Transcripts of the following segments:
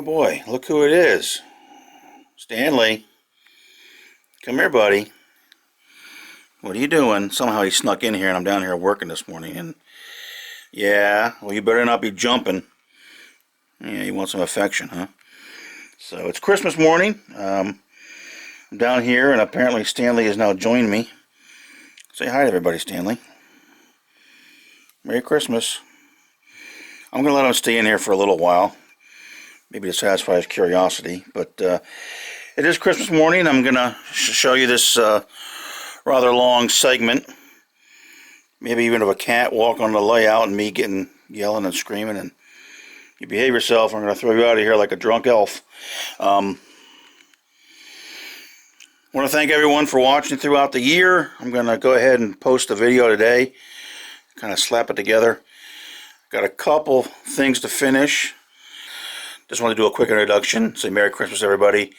boy, look who it is. Stanley. Come here, buddy. What are you doing? Somehow he snuck in here and I'm down here working this morning. And yeah, well, you better not be jumping. Yeah, you want some affection, huh? So it's Christmas morning. I'm down here and apparently Stanley has now joined me. Say hi to everybody, Stanley. Merry Christmas. I'm going to let him stay in here for a little while. Maybe to satisfy his curiosity. But it is Christmas morning. I'm going to show you this rather long segment. Maybe even of a cat walking on the layout and me yelling and screaming. And you behave yourself, I'm going to throw you out of here like a drunk elf. I want to thank everyone for watching throughout the year. I'm going to go ahead and post a video today. Kind of slap it together. Got a couple things to finish. Just want to do a quick introduction. Say Merry Christmas, everybody.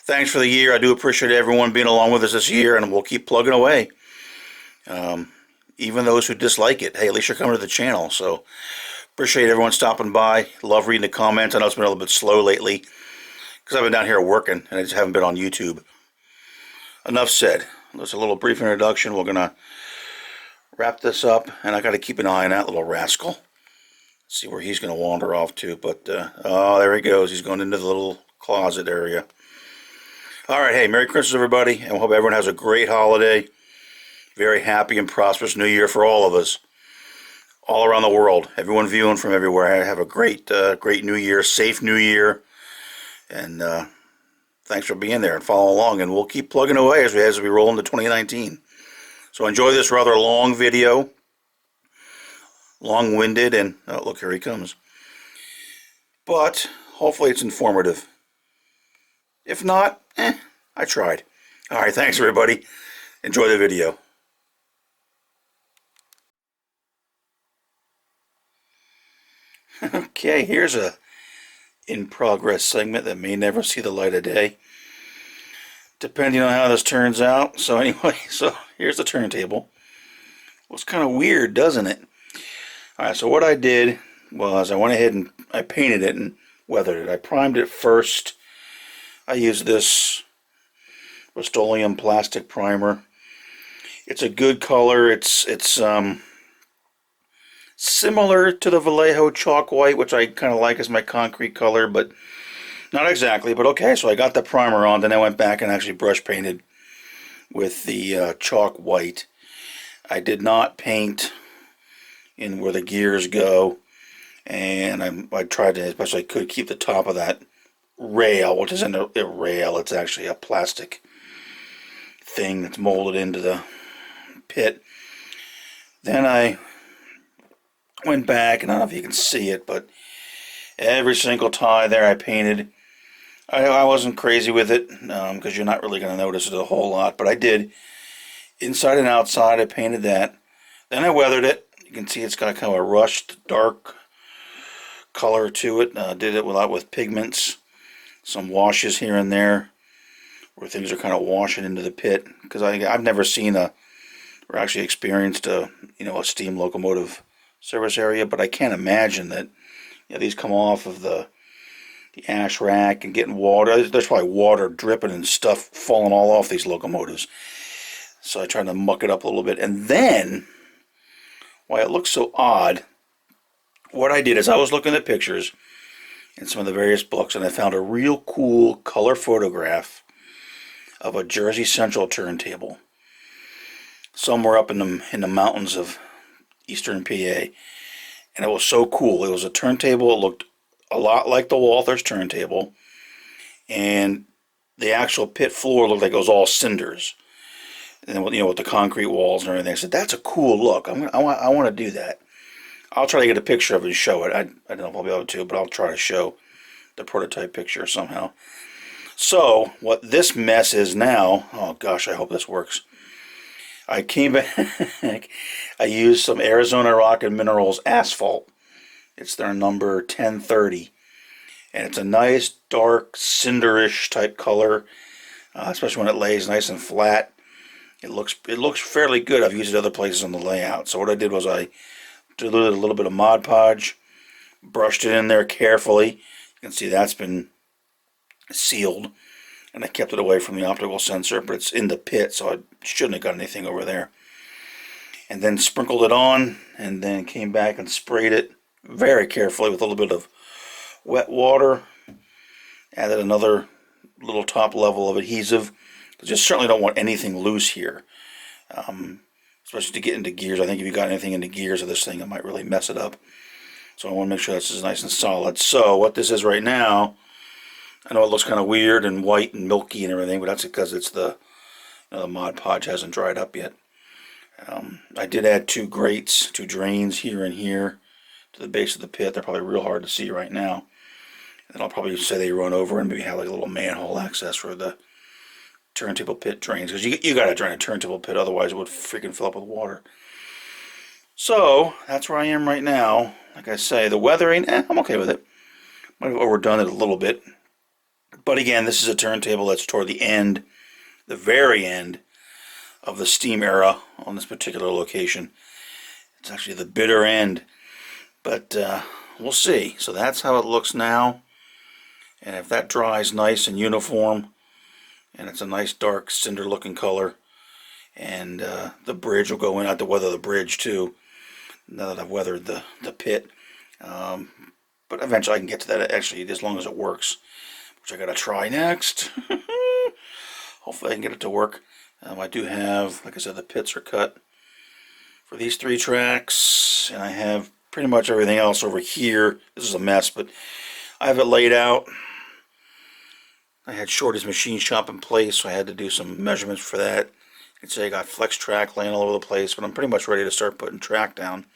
Thanks for the year. I do appreciate everyone being along with us this year, and we'll keep plugging away. Even those who dislike it, hey, at least you're coming to the channel. So appreciate everyone stopping by. Love reading the comments. I know it's been a little bit slow lately because I've been down here working and I just haven't been on YouTube. Enough said. That's a little brief introduction. We're going to wrap this up, and I got to keep an eye on that little rascal. See where he's going to wander off to. But, oh, there he goes. He's going into the little closet area. All right, hey, Merry Christmas, everybody. And I hope everyone has a great holiday. Very happy and prosperous New Year for all of us. All around the world. Everyone viewing from everywhere. Have a great New Year. Safe New Year. And thanks for being there and following along. And we'll keep plugging away as we roll into 2019. So enjoy this rather long video. Long-winded, and oh, look, here he comes. But hopefully it's informative. If not, I tried. All right, thanks everybody. Enjoy the video. Okay, here's a in-progress segment that may never see the light of day, depending on how this turns out. So anyway, so here's the turntable. Looks kind of weird, doesn't it? Alright, so what I did was I went ahead and I painted it and weathered it. I primed it first. I used this Rust-Oleum plastic primer. It's a good color. It's similar to the Vallejo chalk white, which I kind of like as my concrete color, but not exactly. But okay, so I got the primer on, then I went back and actually brush painted with the chalk white. I did not paint in where the gears go, and I tried to, as best I could, keep the top of that rail, which isn't a rail, it's actually a plastic thing that's molded into the pit. Then I went back, and I don't know if you can see it, but every single tie there I painted. I wasn't crazy with it, because you're not really going to notice it a whole lot, but I did. Inside and outside, I painted that. Then I weathered it. You can see it's got kind of a rushed, dark color to it. Did it with pigments, some washes here and there, where things are kind of washing into the pit. Because I've never seen or actually experienced a steam locomotive service area, but I can't imagine that these come off of the ash rack and getting water. There's probably water dripping and stuff falling all off these locomotives. So I tried to muck it up a little bit, and then, why it looks so odd, what I did is I was looking at pictures in some of the various books, and I found a real cool color photograph of a Jersey Central turntable somewhere up in the mountains of eastern PA, and it was so cool. It was a turntable. It looked a lot like the Walther's turntable, and the actual pit floor looked like it was all cinders. And with the concrete walls and everything. I said, that's a cool look. I want to do that. I'll try to get a picture of it and show it. I don't know if I'll be able to, but I'll try to show the prototype picture somehow. So, what this mess is now, oh gosh, I hope this works. I came back, I used some Arizona Rock and Minerals asphalt. It's their number 1030. And it's a nice, dark, cinderish type color, especially when it lays nice and flat. It looks fairly good. I've used it other places on the layout. So what I did was I diluted a little bit of Mod Podge, brushed it in there carefully. You can see that's been sealed, and I kept it away from the optical sensor, but it's in the pit, so I shouldn't have got anything over there. And then sprinkled it on, and then came back and sprayed it very carefully with a little bit of wet water. Added another little top level of adhesive. I just certainly don't want anything loose here, especially to get into gears. I think if you got anything into gears of this thing, it might really mess it up. So I want to make sure this is nice and solid. So what this is right now, I know it looks kind of weird and white and milky and everything, but that's because it's the Mod Podge hasn't dried up yet. I did add 2 grates, 2 drains here and here to the base of the pit. They're probably real hard to see right now. And I'll probably say they run over and maybe have like a little manhole access for the turntable pit drains, because you got to drain a turntable pit, otherwise it would freaking fill up with water. So that's where I am right now. Like I say, the weathering, I'm okay with it. Might have overdone it a little bit. But again, this is a turntable that's toward the end, the very end of the steam era on this particular location. It's actually the bitter end, but we'll see. So that's how it looks now, and if that dries nice and uniform, and it's a nice dark cinder looking color, and the bridge will go in. I have to weather the bridge too, now that I've weathered the pit, but eventually I can get to that, actually, as long as it works, which I gotta try next. Hopefully I can get it to work. I do have, like I said, the pits are cut for these 3 tracks, and I have pretty much everything else over here. This is a mess, but I have it laid out. I had Shorty's machine shop in place, so I had to do some measurements for that. You can see I got flex track laying all over the place, but I'm pretty much ready to start putting track down.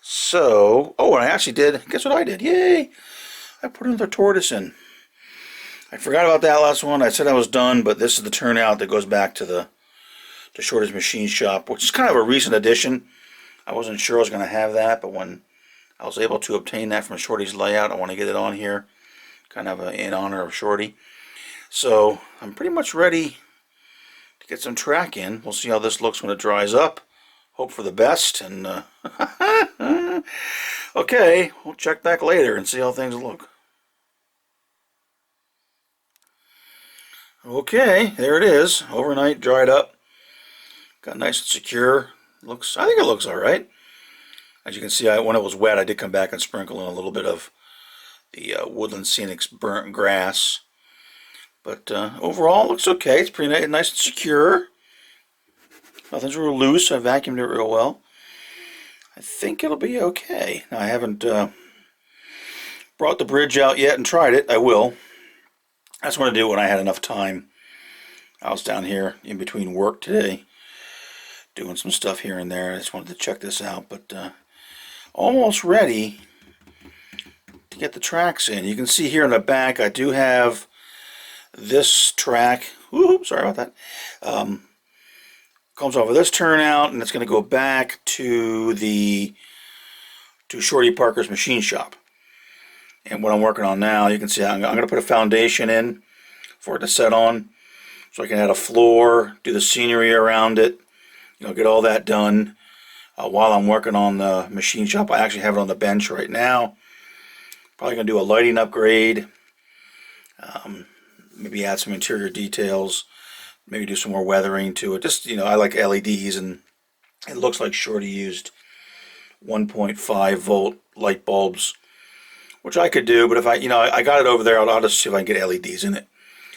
So, oh, and I actually did, guess what I did? Yay! I put another tortoise in. I forgot about that last one. I said I was done, but this is the turnout that goes back to the Shorty's machine shop, which is kind of a recent addition. I wasn't sure I was going to have that, but when I was able to obtain that from Shorty's layout, I want to get it on here, kind of in honor of Shorty. So I'm pretty much ready to get some track in. We'll see how this looks when it dries up. Hope for the best, and okay, we'll check back later and see how things look. Okay, there it is. Overnight, dried up. Got nice and secure. I think it looks all right. As you can see, when it was wet, I did come back and sprinkle in a little bit of the Woodland Scenics burnt grass. But overall, it looks okay. It's pretty nice and secure. Nothing's real loose. I vacuumed it real well. I think it'll be okay. Now, I haven't brought the bridge out yet and tried it. I will. I just want to do it when I had enough time. I was down here in between work today, doing some stuff here and there. I just wanted to check this out, but almost ready to get the tracks in. You can see here in the back, I do have this track. Woo, sorry about that. Comes over this turnout, and it's going to go back to Shorty Parker's machine shop. And what I'm working on now, you can see I'm going to put a foundation in for it to set on, so I can add a floor, do the scenery around it, get all that done while I'm working on the machine shop. I actually have it on the bench right now. Probably going to do a lighting upgrade, maybe add some interior details, maybe do some more weathering to it. Just, I like LEDs, and it looks like Shorty used 1.5 volt light bulbs, which I could do, but if I got it over there, I'll just see if I can get LEDs in it.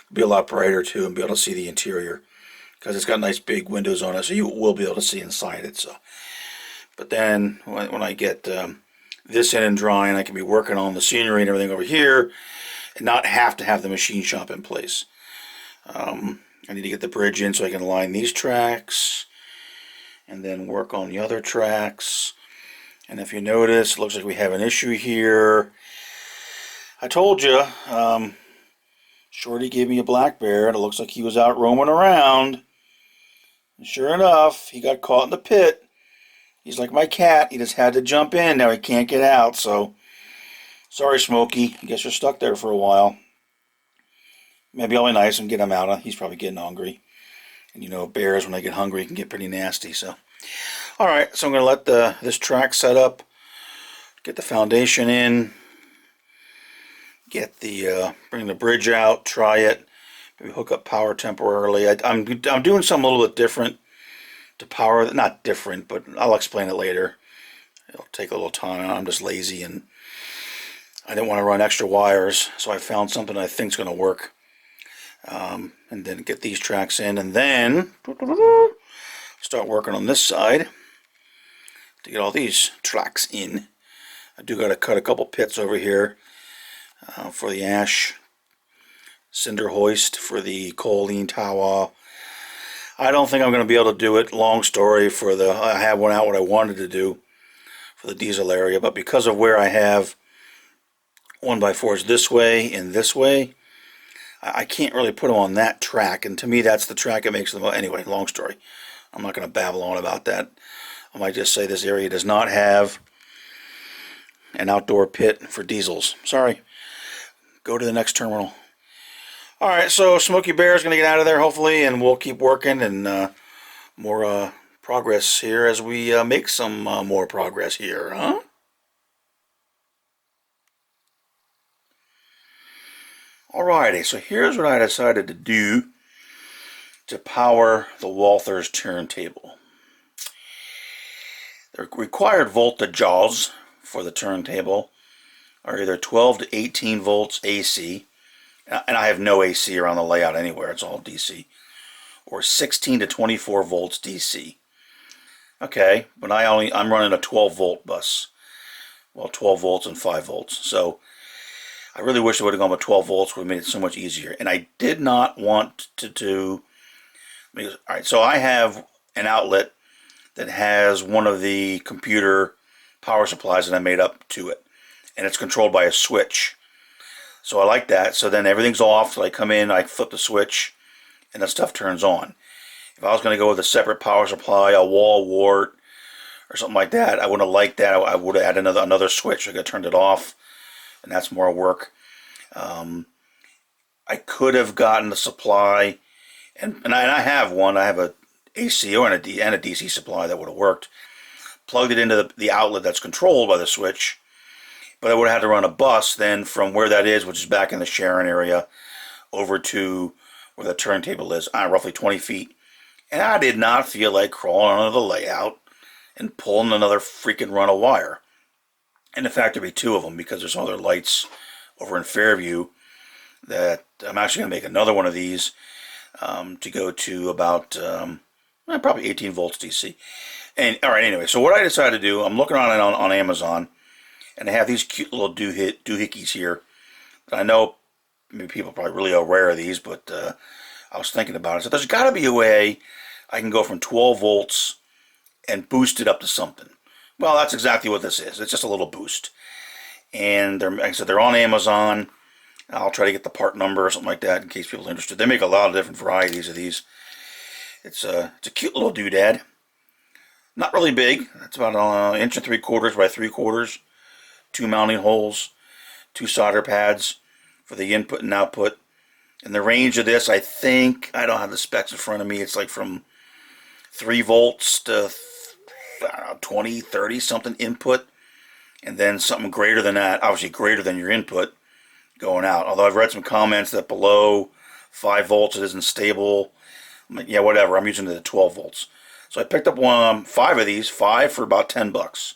It'll be a lot brighter too, and be able to see the interior, because it's got nice big windows on it, so you will be able to see inside it. So, but then when I get this in and drying, I can be working on the scenery and everything over here, and not have to have the machine shop in place. I need to get the bridge in so I can line these tracks, and then work on the other tracks. And if you notice, it looks like we have an issue here. I told you, Shorty gave me a black bear, and it looks like he was out roaming around. And sure enough, he got caught in the pit. He's like my cat. He just had to jump in. Now he can't get out, so sorry, Smokey. I guess you're stuck there for a while. Maybe I'll be nice and get him out. He's probably getting hungry. And bears, when they get hungry, can get pretty nasty. So, all right, so I'm going to let this track set up, get the foundation in, get the bring the bridge out, try it, maybe hook up power temporarily. I'm doing something a little bit different to power, not different, but I'll explain it later. It'll take a little time. I'm just lazy and I didn't want to run extra wires, so I found something I think is going to work. And then get these tracks in, and then start working on this side to get all these tracks in. I do got to cut a couple pits over here for the ash cinder hoist for the choline tower. I don't think I'm going to be able to do it. Long story for the, I have one out what I wanted to do for the diesel area, but because of where I have 1x4s this way and this way, I can't really put them on that track, and to me that's the track that makes them. Anyway, long story. I'm not going to babble on about that. I might just say this area does not have an outdoor pit for diesels. Sorry. Go to the next terminal. Alright, so Smokey Bear is going to get out of there hopefully, and we'll keep working, and more progress here as we make some more progress here, huh? Alrighty, so here's what I decided to do to power the Walther's turntable. The required voltages for the turntable are either 12 to 18 volts AC, and I have no AC around the layout anywhere, it's all DC, or 16 to 24 volts DC. Okay, but I'm running a 12 volt bus. Well, 12 volts and 5 volts, so I really wish I would have gone with 12 volts, would have made it so much easier. And I did not want to do, because, all right, so I have an outlet that has one of the computer power supplies that I made up to it, and it's controlled by a switch. So I like that. So then everything's off, so I come in, I flip the switch, and the stuff turns on. If I was going to go with a separate power supply, a wall wart, or something like that, I wouldn't have liked that. I would have added another switch. I could have turned it off, and that's more work. I could have gotten the supply, and I have one. I have a AC and a DC supply that would have worked. Plugged it into the outlet that's controlled by the switch, but I would have had to run a bus then from where that is, which is back in the Sharon area, over to where the turntable is, roughly 20 feet. And I did not feel like crawling under the layout and pulling another freaking run of wire. And in fact, there'd be two of them because there's some other lights over in Fairview that I'm actually going to make another one of these to go to about probably 18 volts DC. And all right, anyway, so what I decided to do, I'm looking on Amazon, and they have these cute little doohickeys here. I know maybe people are probably really aware of these, but I was thinking about it. So there's got to be a way I can go from 12 volts and boost it up to something. Well, that's exactly what this is. It's just a little boost. And like I said, they're on Amazon. I'll try to get the part number or something like that in case people are interested. They make a lot of different varieties of these. It's a cute little doodad. Not really big. It's about an inch and 3/4 by 3/4. 2 mounting holes, 2 solder pads for the input and output. And the range of this, I think, I don't have the specs in front of me. It's like from 3 volts to 20, 30 something input. And then something greater than that, obviously greater than your input, going out. Although I've read some comments that below 5 volts it isn't stable. I'm like, yeah, whatever. I'm using it at 12 volts. So I picked up 5 of these, 5 for about $10.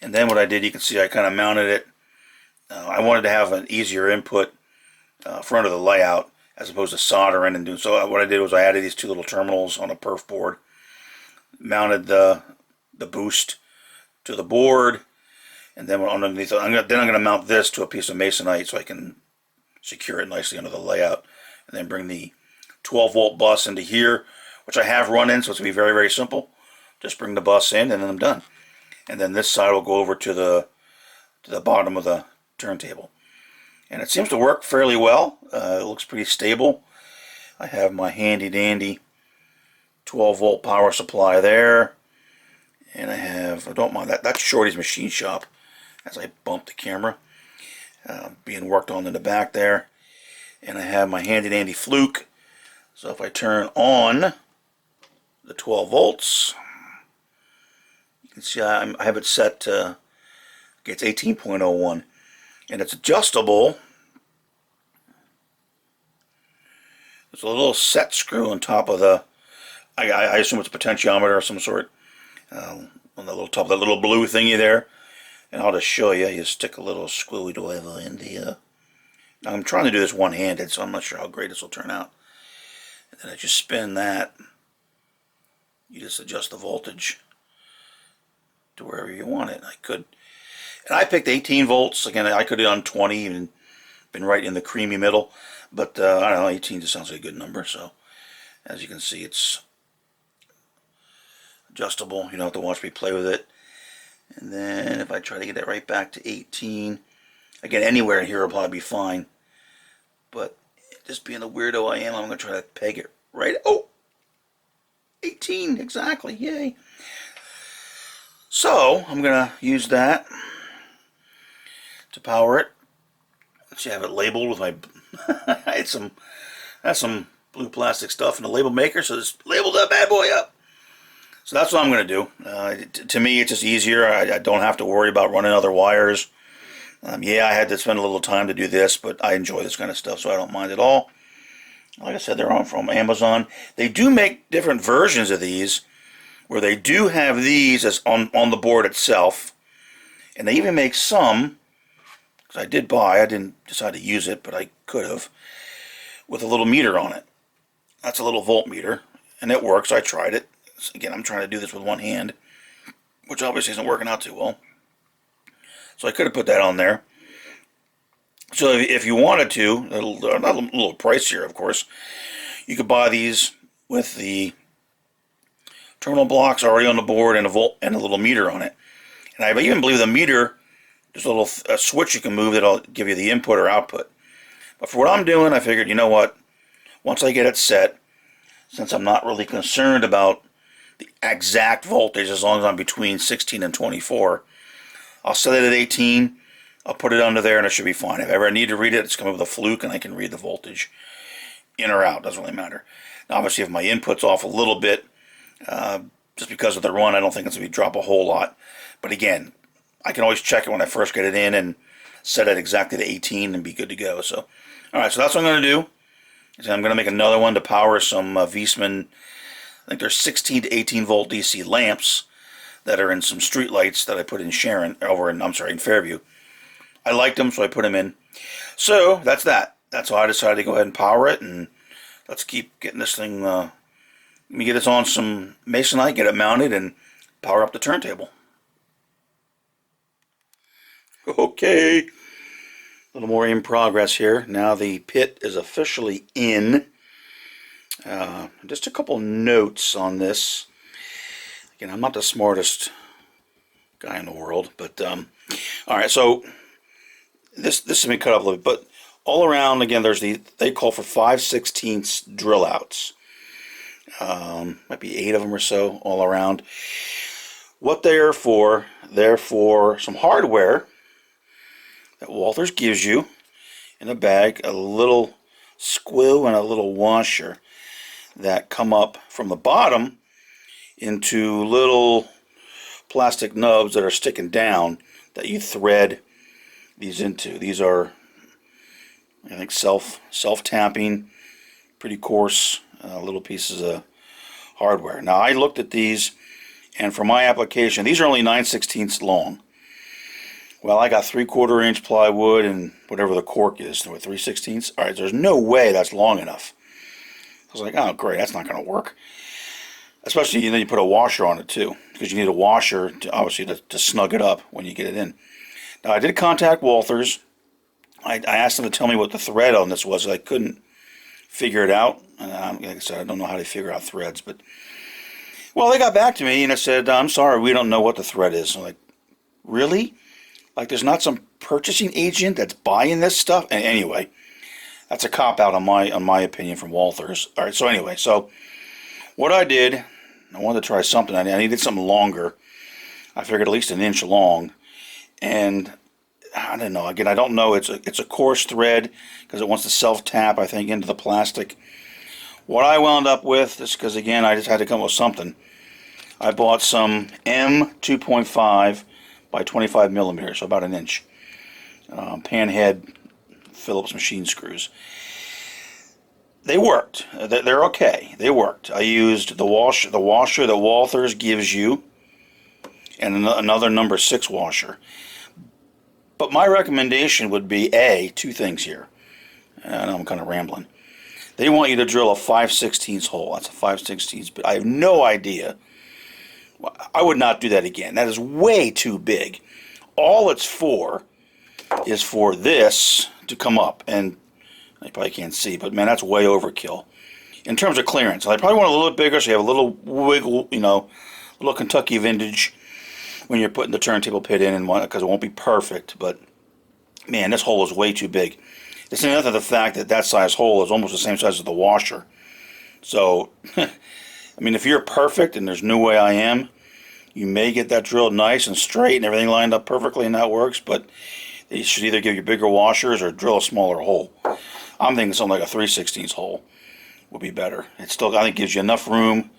And then what I did, you can see I kind of mounted it. I wanted to have an easier input front of the layout as opposed to soldering and doing. So what I did was I added these 2 little terminals on a perf board, mounted the boost to the board, and then underneath, I'm going to mount this to a piece of masonite so I can secure it nicely under the layout, and then bring the 12 volt bus into here, which I have run in, so it's going to be very, very simple. Just bring the bus in, and then I'm done. And then this side will go over to the bottom of the turntable. And it seems to work fairly well. It looks pretty stable. I have my handy dandy 12 volt power supply there. And I have, I don't mind that. That's Shorty's Machine Shop as I bump the camera. Being worked on in the back there. And I have my handy dandy fluke. So if I turn on the 12 volts, you can see I have it set to, it's 18.01. and it's adjustable. There's a little set screw on top of the, I assume it's a potentiometer of some sort, on the little top, that little blue thingy there. And I'll just show you. You stick a little screwdriver in the. I'm trying to do this one-handed, so I'm not sure how great this will turn out. And then as you spin that, you just adjust the voltage to wherever you want it. And I picked 18 volts. Again, I could have done 20 and been right in the creamy middle. But I don't know, 18 just sounds like a good number. So as you can see, it's adjustable. You don't have to watch me play with it. And then if I try to get that right back to 18, again, anywhere in here will probably be fine. But just being the weirdo I am, I'm going to try to peg it right. Oh, 18, exactly, yay. So I'm going to use that to power it. Let's have it labeled with my, I had some blue plastic stuff in the label maker, so just label that bad boy up. So that's what I'm going to do. To me, it's just easier. I don't have to worry about running other wires. Yeah, I had to spend a little time to do this, but I enjoy this kind of stuff, so I don't mind at all. Like I said, they're on from Amazon. They do make different versions of these, where they do have these as on the board itself. And they even make some, because I didn't decide to use it, but I could have, with a little meter on it. That's a little voltmeter, and it works. I tried it. Again, I'm trying to do this with one hand, which obviously isn't working out too well. So I could have put that on there. So if you wanted to, a little pricier, of course, you could buy these with the terminal blocks already on the board and a little meter on it. And I even believe the meter, there's a switch you can move that'll give you the input or output. But for what I'm doing, I figured, you know what, once I get it set, since I'm not really concerned about the exact voltage, as long as I'm between 16 and 24, I'll set it at 18, I'll put it under there, and it should be fine. If ever I need to read it, it's coming with a fluke, and I can read the voltage in or out. Doesn't really matter. Now, obviously, if my input's off a little bit, just because of the run, I don't think it's going to drop a whole lot. But again, I can always check it when I first get it in and set it exactly to 18 and be good to go. So, all right, so that's what I'm going to do. So I'm going to make another one to power some Viessmann. I think there's 16 to 18 volt DC lamps that are in some street lights that I put in in Fairview. I liked them, so I put them in. So that's that. That's why I decided to go ahead and power it, and let's keep getting this thing. Let me get this on some masonite, get it mounted, and power up the turntable. Okay, a little more in progress here. Now the pit is officially in. Just a couple notes on this. Again, I'm not the smartest guy in the world, but all right. So this has been cut up a little bit, but all around again, they call for 5/16 drill outs. Might be 8 of them or so all around. What they're for some hardware that Walther's gives you in a bag, a little squeal and a little washer that come up from the bottom into little plastic nubs that are sticking down that you thread these into. These are, I think, self-tapping, pretty coarse little pieces of hardware. Now I looked at these, and for my application, these are only 9/16 long. Well, I got 3/4 inch plywood and whatever the cork is, 3/16. All right, there's no way that's long enough. I was like, oh great, that's not going to work. Especially, then you put a washer on it too, because you need a washer to obviously to snug it up when you get it in. Now I did contact Walther's. I asked them to tell me what the thread on this was. I couldn't figure it out. And like I said, I don't know how to figure out threads, but well, they got back to me and I said, I'm sorry, we don't know what the thread is. I'm like, really? Like, there's not some purchasing agent that's buying this stuff? And anyway, that's a cop out on my opinion from Walther's. All right, so anyway, so what I did, I wanted to try something. I needed something longer. I figured at least 1 inch long, and I don't know. Again, I don't know. It's a coarse thread because it wants to self-tap, I think, into the plastic. What I wound up with, is because again, I just had to come up with something. I bought some M 2.5 by 25 millimeters, so about 1 inch. panhead Phillips machine screws. They worked. They're okay. They worked. I used the washer that Walther's gives you, and another number 6 washer. But my recommendation would be two things here. I know I'm kind of rambling. They want you to drill a 5/16 hole. That's a 5/16, but I have no idea. I would not do that again. That is way too big. All it's for is for this to come up, and I probably can't see, but man, that's way overkill. In terms of clearance, I probably want a little bit bigger so you have a little wiggle, little Kentucky vintage when you're putting the turntable pit in, and because it won't be perfect, but man, this hole is way too big. It's another the fact that that size hole is almost the same size as the washer. So, I mean, if you're perfect, and there's no way I am, you may get that drilled nice and straight and everything lined up perfectly and that works, but you should either give you bigger washers or drill a smaller hole. I'm thinking something like a 3/16 hole would be better. It still, I think, gives you enough room.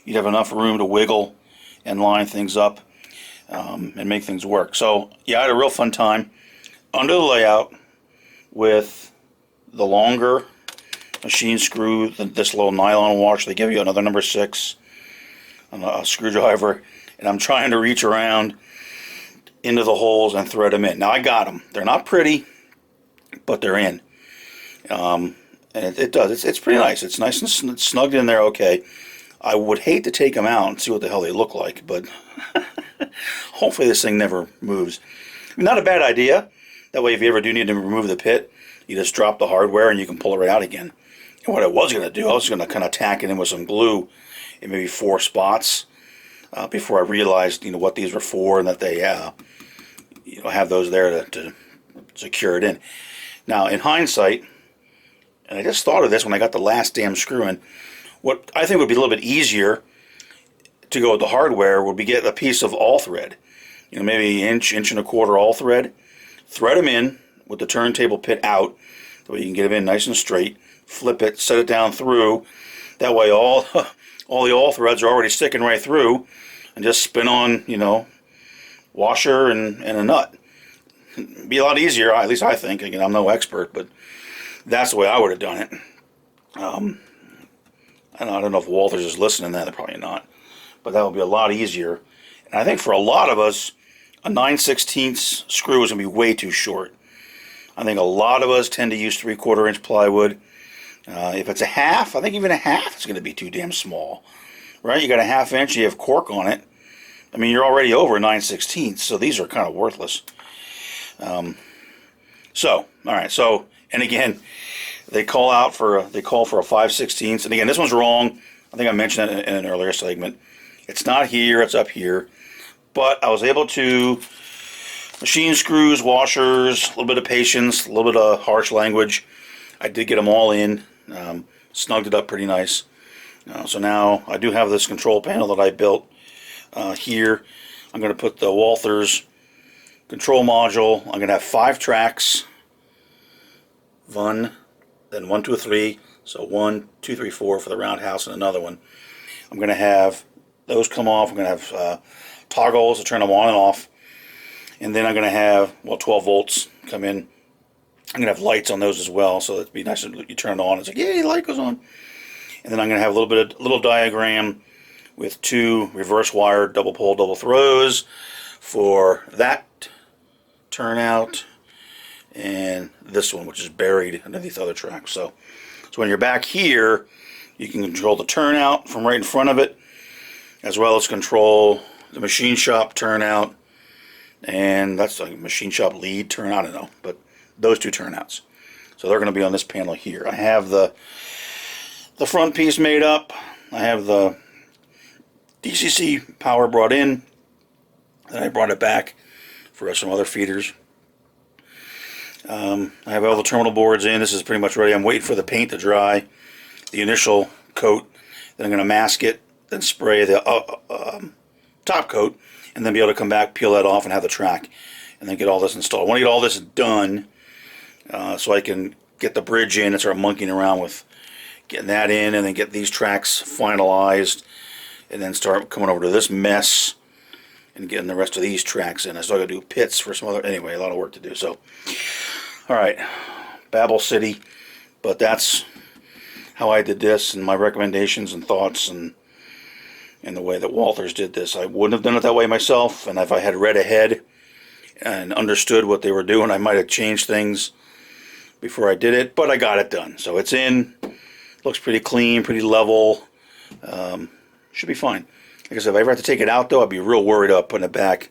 You'd have enough room to wiggle and line things up and make things work. So, yeah, I had a real fun time under the layout with the longer machine screw, this little nylon washer. They give you another number 6, a screwdriver, and I'm trying to reach around into the holes and thread them in. Now I got them. They're not pretty, but they're in. And it does. It's pretty nice. It's nice and snugged in there okay. I would hate to take them out and see what the hell they look like, but hopefully this thing never moves. Not a bad idea. That way if you ever do need to remove the pit, you just drop the hardware and you can pull it right out again. And what I was going to do, I was going to kind of tack it in with some glue in maybe 4 spots before I realized, what these were for, and that they have those there to secure it in. Now, in hindsight, and I just thought of this when I got the last damn screw in, what I think would be a little bit easier to go with the hardware would be get a piece of all thread, maybe inch and a quarter all thread, thread them in with the turntable pit out, so you can get them in nice and straight, flip it, set it down through. That way all the all threads are already sticking right through, and just spin on, washer and a nut. It'd be a lot easier, at least I think. Again, I'm no expert, but that's the way I would have done it. I don't know if Walther's is listening to that. They're probably not. But that would be a lot easier. And I think for a lot of us, a 9/16 screw is going to be way too short. I think a lot of us tend to use 3/4 inch plywood. If it's a half, I think even a half is going to be too damn small. Right? You got a 1/2 inch, you have cork on it. I mean, you're already over 9/16, so these are kind of worthless. All right, so, and again, they call for a 5/16, and again, this one's wrong. I think I mentioned that in an earlier segment. It's not here, it's up here, but I was able to machine screws, washers, a little bit of patience, a little bit of harsh language. I did get them all in, snugged it up pretty nice. So now I do have this control panel that I built here. I'm going to put the Walther's control module. I'm going to have 5 tracks. 1, then 1, 2, 3. So 1, 2, 3, 4 for the roundhouse, and another one. I'm going to have those come off. I'm going to have toggles to turn them on and off. And then I'm going to have, 12 volts come in. I'm going to have lights on those as well, so it'd be nice if you turn it on. It's like, yay, the light goes on. And then I'm going to have a little diagram with 2 reverse wire double pole double throws for that turnout, and this one, which is buried underneath the other track. So when you're back here, you can control the turnout from right in front of it, as well as control the machine shop turnout, and that's like machine shop lead turnout, I don't know, but those 2 turnouts. So they're going to be on this panel here. I have the front piece made up. I have the DCC power brought in, and I brought it back for some other feeders. I have all the terminal boards in. This is pretty much ready. I'm waiting for the paint to dry, the initial coat. Then I'm going to mask it, then spray the top coat, and then be able to come back, peel that off, and have the track, and then get all this installed. I want to get all this done so I can get the bridge in and start monkeying around with getting that in, and then get these tracks finalized, and then start coming over to this mess and getting the rest of these tracks in. I still got to do pits for some other, anyway, a lot of work to do. So, all right, Babel City, but that's how I did this, and my recommendations and thoughts, and the way that Walthers did this. I wouldn't have done it that way myself, and if I had read ahead and understood what they were doing, I might have changed things before I did it, but I got it done. So it's in, looks pretty clean, pretty level, should be fine. Like I said, if I ever have to take it out, though, I'd be real worried about putting it back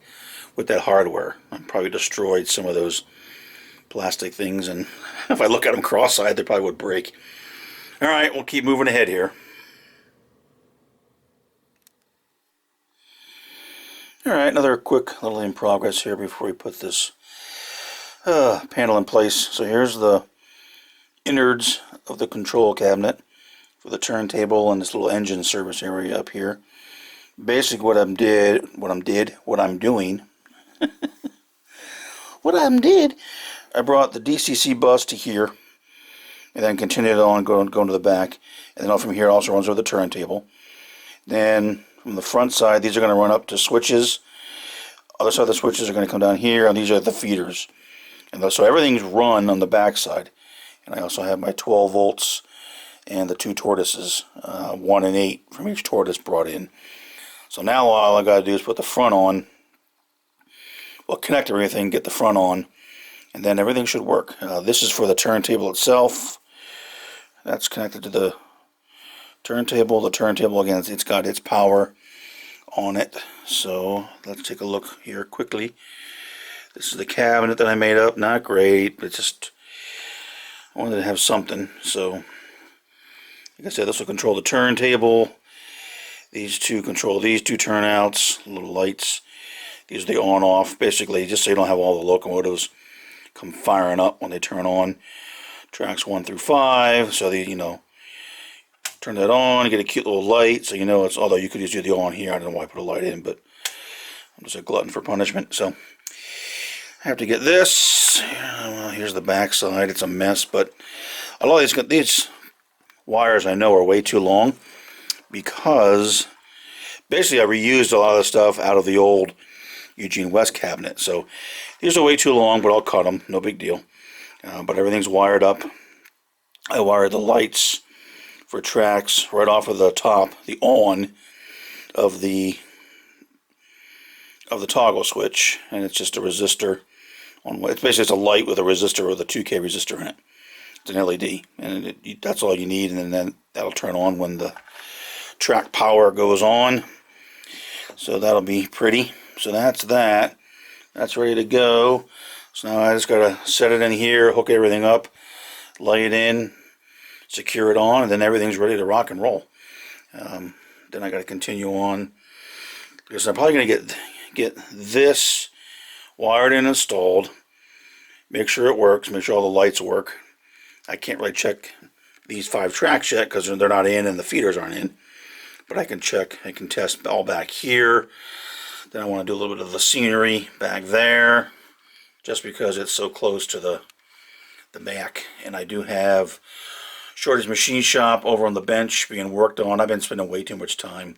with that hardware. I'd probably destroyed some of those plastic things, and if I look at them cross-eyed, they probably would break. All right, we'll keep moving ahead here. All right, another quick little in progress here before we put this panel in place. So here's the innards of the control cabinet for the turntable and this little engine service area up here. Basically, what I'm doing, I brought the DCC bus to here, and then continued on going to the back, and then from here it also runs over the turntable. Then from the front side, these are going to run up to switches. Other side of the switches are going to come down here, and these are the feeders. And so everything's run on the back side. And I also have my 12 volts and the 2 tortoises, 1 and 8 from each tortoise brought in. So now all I got to do is put the front on, well, connect everything, get the front on, and then everything should work. This is for the turntable itself. That's connected to the turntable. The turntable, again, it's got its power on it. So let's take a look here quickly. This is the cabinet that I made up. Not great, but just I wanted to have something. So like I said, this will control the turntable. These two control these 2 turnouts, little lights. These are the on-off, basically, just so you don't have all the locomotives come firing up when they turn on. Tracks 1 through 5, so turn that on, get a cute little light, so you know it's, although you could just do the on here, I don't know why I put a light in, but I'm just a glutton for punishment. So I have to get this. Here's the back side. It's a mess, but a lot of these wires I know are way too long, because basically I reused a lot of the stuff out of the old Eugene West cabinet. So these are way too long, but I'll cut them, no big deal. But everything's wired up. I wired the lights for tracks right off of the top, the on of the toggle switch, and it's just a resistor on. It's basically a light with a resistor with a 2K resistor in it. It's an LED, and that's all you need, and then that'll turn on when the track power goes on. So that'll be pretty. So that's that. That's ready to go. So now I just gotta set it in here, hook everything up, lay it in, secure it on, and then everything's ready to rock and roll. Then I gotta continue on, because I'm probably gonna get this wired and installed, make sure it works, make sure all the lights work. I can't really check these 5 tracks yet because they're not in and the feeders aren't in, but I can check, I can test all back here. Then I want to do a little bit of the scenery back there, just because it's so close to the back. And I do have Shorty's machine shop over on the bench being worked on. I've been spending way too much time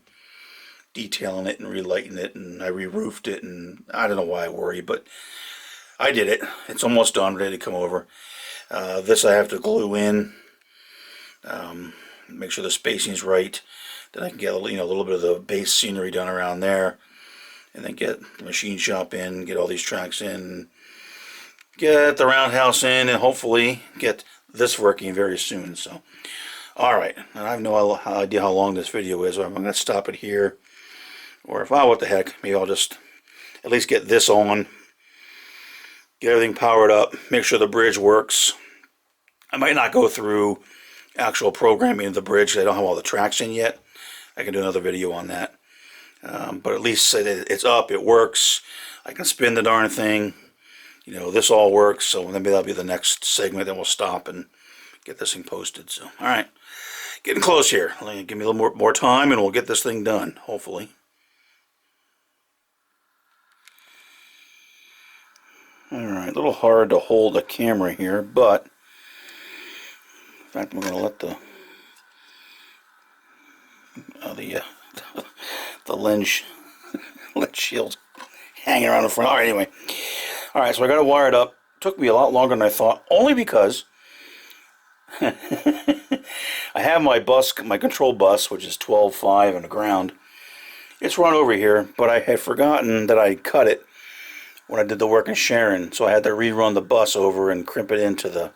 detailing it and relighting it, and I re-roofed it, and I don't know why I worry, but I did it. It's almost done, ready to come over. This I have to glue in, make sure the spacing's right. Then I can get a little bit of the base scenery done around there, and then get the machine shop in, get all these tracks in, get the roundhouse in, and hopefully get this working very soon. So, all right, and I have no idea how long this video is, so I'm going to stop it here. Or if, what the heck, maybe I'll just at least get this on, get everything powered up, make sure the bridge works. I might not go through actual programming of the bridge because I don't have all the tracks in yet. I can do another video on that. But at least say that it's up, it works. I can spin the darn thing. This all works. So maybe that'll be the next segment. Then we'll stop and get this thing posted. So, all right, getting close here. Give me a little more time, and we'll get this thing done. Hopefully. All right, a little hard to hold the camera here, but in fact, I'm going to let the lens shield hanging around the front. All right, anyway. All right, so I got it wired up. Took me a lot longer than I thought, only because I have my bus, my control bus, which is 12.5 on the ground. It's run over here, but I had forgotten that I cut it when I did the work in Sharon, so I had to rerun the bus over and crimp it into the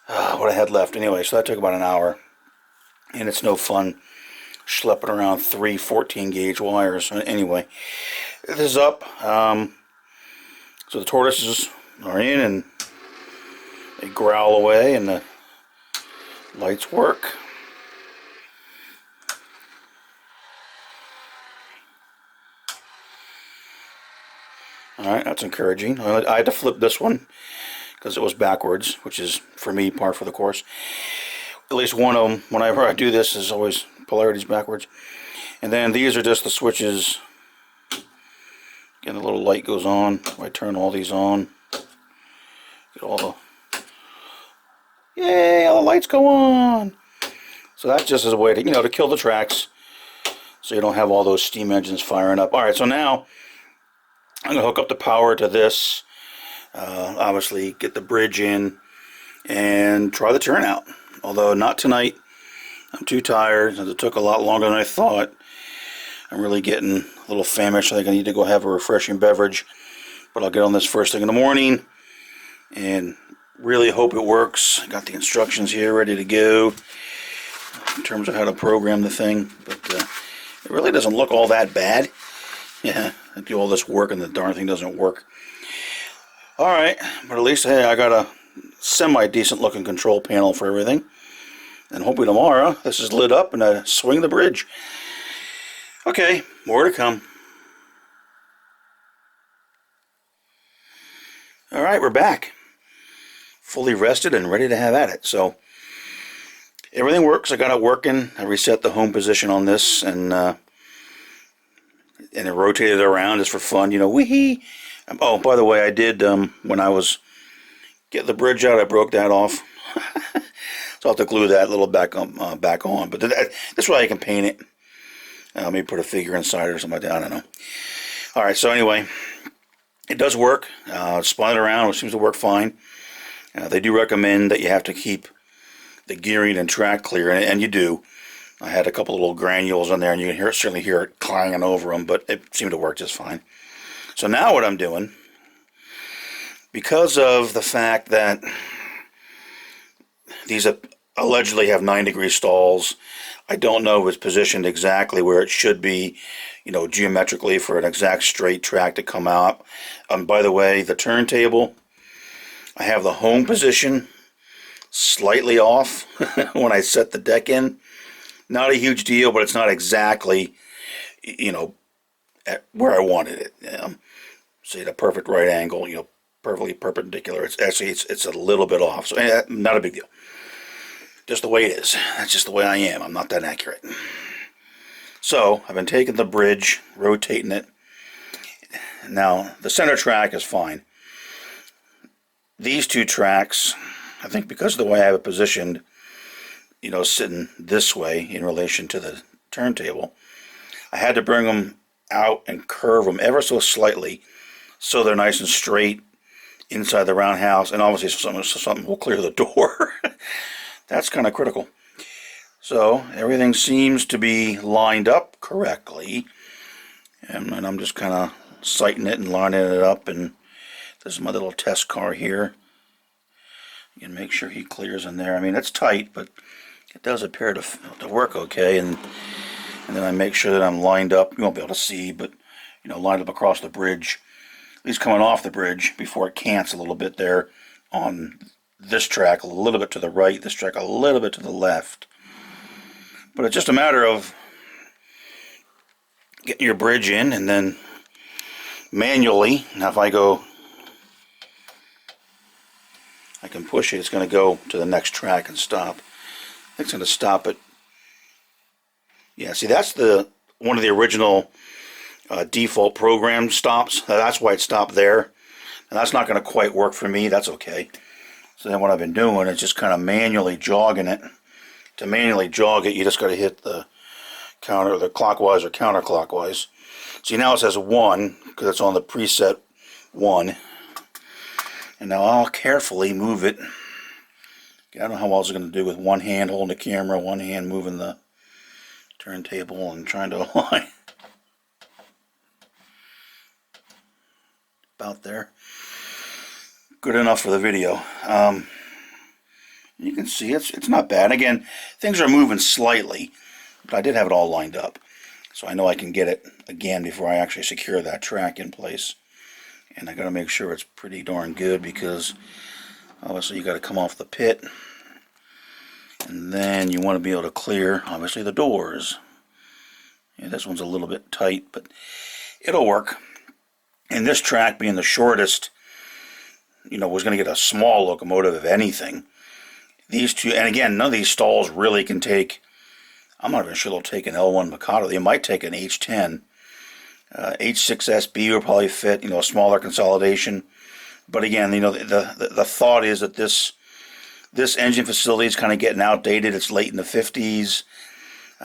what I had left. Anyway, so that took about an hour, and it's no fun schlepping around 3 14-gauge wires. Anyway, this is up. So the tortoises are in, and they growl away, and the lights work. Alright, that's encouraging. I had to flip this one because it was backwards, which is, for me, par for the course. At least one of them, whenever I do this, is always polarities backwards. And then these are just the switches. Again, the little light goes on. I turn all these on. Get all the... Yay, all the lights go on! So that just is a way to, to kill the tracks, so you don't have all those steam engines firing up. Alright, so now I'm going to hook up the power to this, obviously get the bridge in, and try the turnout. Although not tonight. I'm too tired, and it took a lot longer than I thought. I'm really getting a little famished. I think I need to go have a refreshing beverage. But I'll get on this first thing in the morning, and really hope it works. I got the instructions here ready to go in terms of how to program the thing. But it really doesn't look all that bad. Yeah, I do all this work and the darn thing doesn't work. Alright, but at least, hey, I got a semi-decent looking control panel for everything. And hopefully tomorrow, this is lit up and I swing the bridge. Okay, more to come. Alright, we're back. Fully rested and ready to have at it. So, everything works. I got it working. I reset the home position on this, and it rotated around just for fun, wee-hee. Oh, by the way, I did, when I was getting the bridge out, I broke that off. So I'll have to glue that little back on. But this way I can paint it. Maybe put a figure inside or something like that. I don't know. Alright, so anyway, it does work. Spun it around, which seems to work fine. They do recommend that you have to keep the gearing and track clear, and you do. I had a couple of little granules in there, and you can certainly hear it clanging over them, but it seemed to work just fine. So now what I'm doing, because of the fact that these allegedly have 9-degree stalls, I don't know if it's positioned exactly where it should be, geometrically for an exact straight track to come out. By the way, the turntable, I have the home position slightly off when I set the deck in. Not a huge deal, but it's not exactly, at where I wanted it. Say the perfect right angle, perfectly perpendicular. It's actually, it's a little bit off, so not a big deal. Just the way it is. That's just the way I am. I'm not that accurate. So, I've been taking the bridge, rotating it. Now, the center track is fine. These two tracks, I think because of the way I have it positioned, sitting this way in relation to the turntable, I had to bring them out and curve them ever so slightly so they're nice and straight inside the roundhouse, and obviously so something will clear the door. That's kind of critical. So everything seems to be lined up correctly, and I'm just kind of sighting it and lining it up, and this is my little test car here. You can make sure he clears in there. I mean, it's tight, but it does appear to work okay, and then I make sure that I'm lined up. You won't be able to see, but lined up across the bridge, at least coming off the bridge before it cants a little bit there on this track, a little bit to the right, this track a little bit to the left. But it's just a matter of getting your bridge in, and then manually, now if I can push it, it's going to go to the next track and stop. I think it's going to stop it. Yeah, see, that's one of the original default program stops. That's why it stopped there. And that's not going to quite work for me. That's okay. So then what I've been doing is just kind of manually jogging it. To manually jog it, you just got to hit the clockwise or counterclockwise. See, now it says 1, because it's on the preset 1. And now I'll carefully move it. I don't know how else I'm going to do with one hand holding the camera, one hand moving the turntable and trying to align. About there. Good enough for the video. You can see it's not bad. Again, things are moving slightly, but I did have it all lined up. So I know I can get it again before I actually secure that track in place. And I got to make sure it's pretty darn good, because obviously you got to come off the pit. And then you want to be able to clear, obviously, the doors. Yeah, this one's a little bit tight, but it'll work. And this track being the shortest, was going to get a small locomotive, if anything. These two, and again, none of these stalls really can take, I'm not even sure they'll take an L1 Mikado. They might take an H10. H6SB will probably fit, a smaller consolidation. But again, the thought is that this engine facility is kind of getting outdated. It's late in the 50s.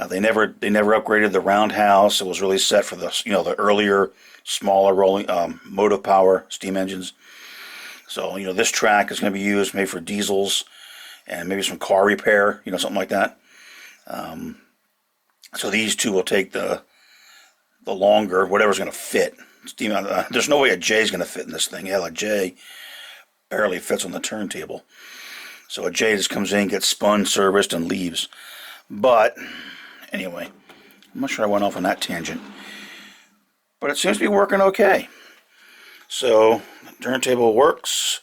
They never upgraded the roundhouse. It was really set for the earlier, smaller rolling motive power steam engines. So this track is going to be used maybe for diesels and maybe some car repair, something like that. So these two will take the longer, whatever's going to fit. Steam. There's no way a J is going to fit in this thing. Hell, a J barely fits on the turntable. So a J just comes in, gets spun, serviced, and leaves. But anyway, I'm not sure I went off on that tangent. But it seems to be working okay. So the turntable works.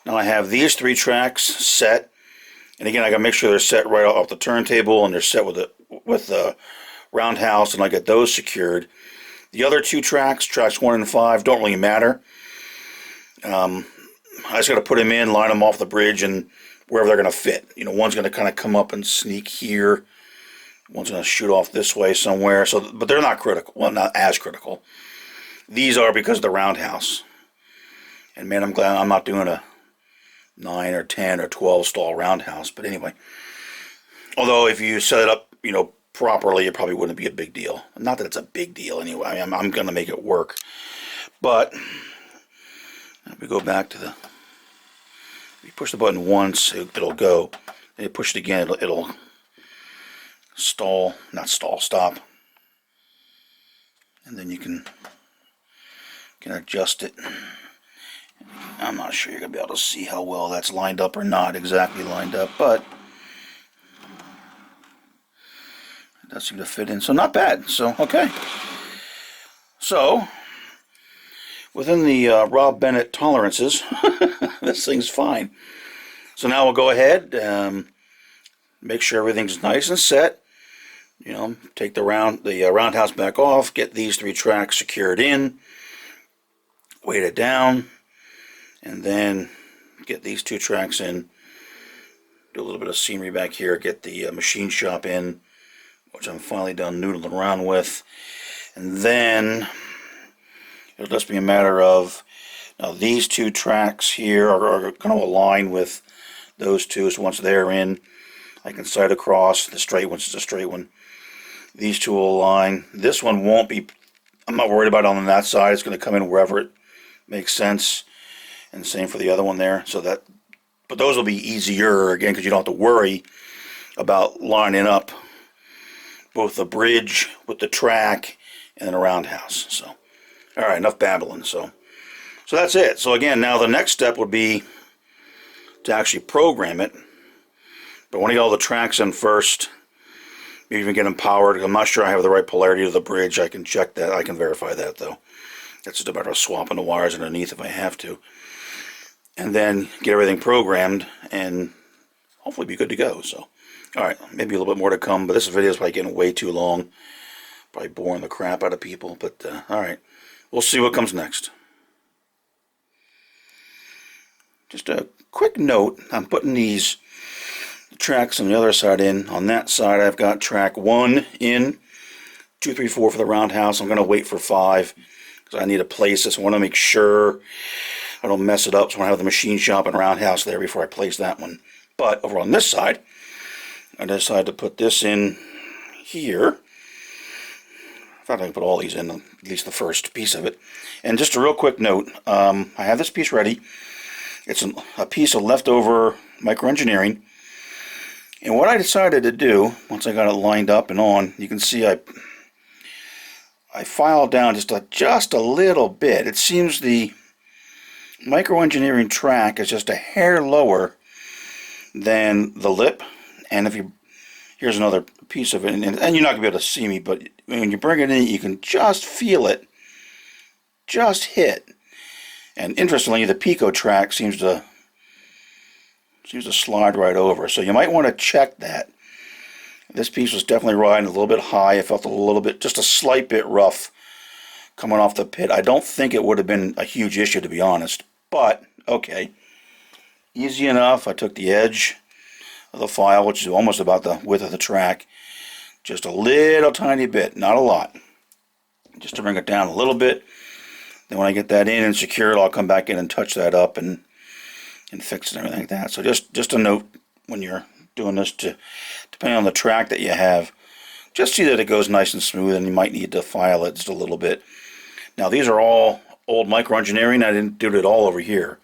Now I have these 3 tracks set. And again, I got to make sure they're set right off the turntable, and they're set with the roundhouse, and I get those secured. The other 2 tracks, tracks 1 and 5, don't really matter. I just got to put them in, line them off the bridge, and wherever they're going to fit. One's going to kind of come up and sneak here. One's going to shoot off this way somewhere. But they're not critical. Well, not as critical. These are because of the roundhouse. And man, I'm glad I'm not doing a 9 or 10 or 12 stall roundhouse. But anyway, although if you set it up, properly, it probably wouldn't be a big deal. Not that it's a big deal anyway. I'm going to make it work. But if we go back to if you push the button once, it'll go. And you push it again, it'll stall, stop. And then you can adjust it. I'm not sure you're going to be able to see how well that's lined up or not exactly lined up, but it does seem to fit in. So not bad. So, okay. So, within the Rob Bennett tolerances, this thing's fine. So now we'll go ahead, make sure everything's nice and set. Take the roundhouse back off, get these 3 tracks secured in, weight it down, and then get these 2 tracks in. Do a little bit of scenery back here, get the machine shop in, which I'm finally done noodling around with. And then it'll just be a matter of, now these 2 tracks here are going to align with those 2, so once they're in, I can sight across. The straight one's just a straight one. These 2 will align. This one won't be, I'm not worried about it on that side. It's going to come in wherever it makes sense. And same for the other one there. But those will be easier, again, because you don't have to worry about lining up both the bridge with the track and then a roundhouse. So, all right, enough babbling. So that's it. So again, now the next step would be to actually program it. But I want to get all the tracks in first. Maybe even get them powered. I'm not sure I have the right polarity of the bridge. I can check that. I can verify that, though. It's just a matter of swapping the wires underneath if I have to. And then get everything programmed and hopefully be good to go. So, all right, maybe a little bit more to come. But this video is probably getting way too long. Probably boring the crap out of people. But, all right, we'll see what comes next. Just a quick note. I'm putting these tracks on the other side in. On that side, I've got track 1 in, 2, 3, 4 for the roundhouse. I'm going to wait for 5 because I need to place this. I want to make sure I don't mess it up, so I want to have the machine shop and roundhouse there before I place that one. But over on this side, I decided to put this in here. thought I could put all these in, at least the first piece of it. And just a real quick note, I have this piece ready. It's a piece of leftover microengineering. And what I decided to do, once I got it lined up and on, you can see I filed down just a little bit. It seems the microengineering track is just a hair lower than the lip. And if you, here's another piece of it, and you're not going to be able to see me, but when you bring it in, you can just feel it just hit. And interestingly, the Pico track seems to slide right over. So you might want to check that. This piece was definitely riding a little bit high. I felt a little bit, just a slight bit rough coming off the pit. I don't think it would have been a huge issue, to be honest. But, okay. Easy enough. I took the edge of the file, which is almost about the width of the track. Just a little tiny bit, not a lot. Just to bring it down a little bit. Then when I get that in and secure it, I'll come back in and touch that up and fix it and everything like that. So just a note when you're doing this, depending on the track that you have, just see that it goes nice and smooth, and you might need to file it just a little bit. Now these are all old microengineering. I didn't do it all over here.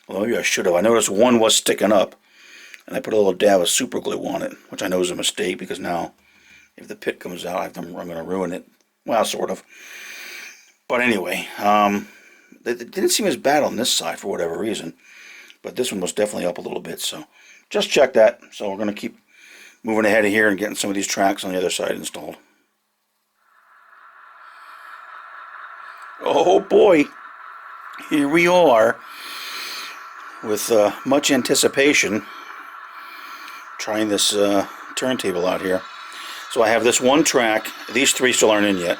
Well, maybe I should have. I noticed one was sticking up, and I put a little dab of super glue on it, which I know is a mistake, because now if the pit comes out, I'm going to ruin it. Well, sort of. But anyway, it didn't seem as bad on this side for whatever reason. But this one was definitely up a little bit. So just check that. So we're going to keep moving ahead of here and getting some of these tracks on the other side installed. Oh boy. Here we are with much anticipation trying this turntable out here. So I have this one track. These three still aren't in yet.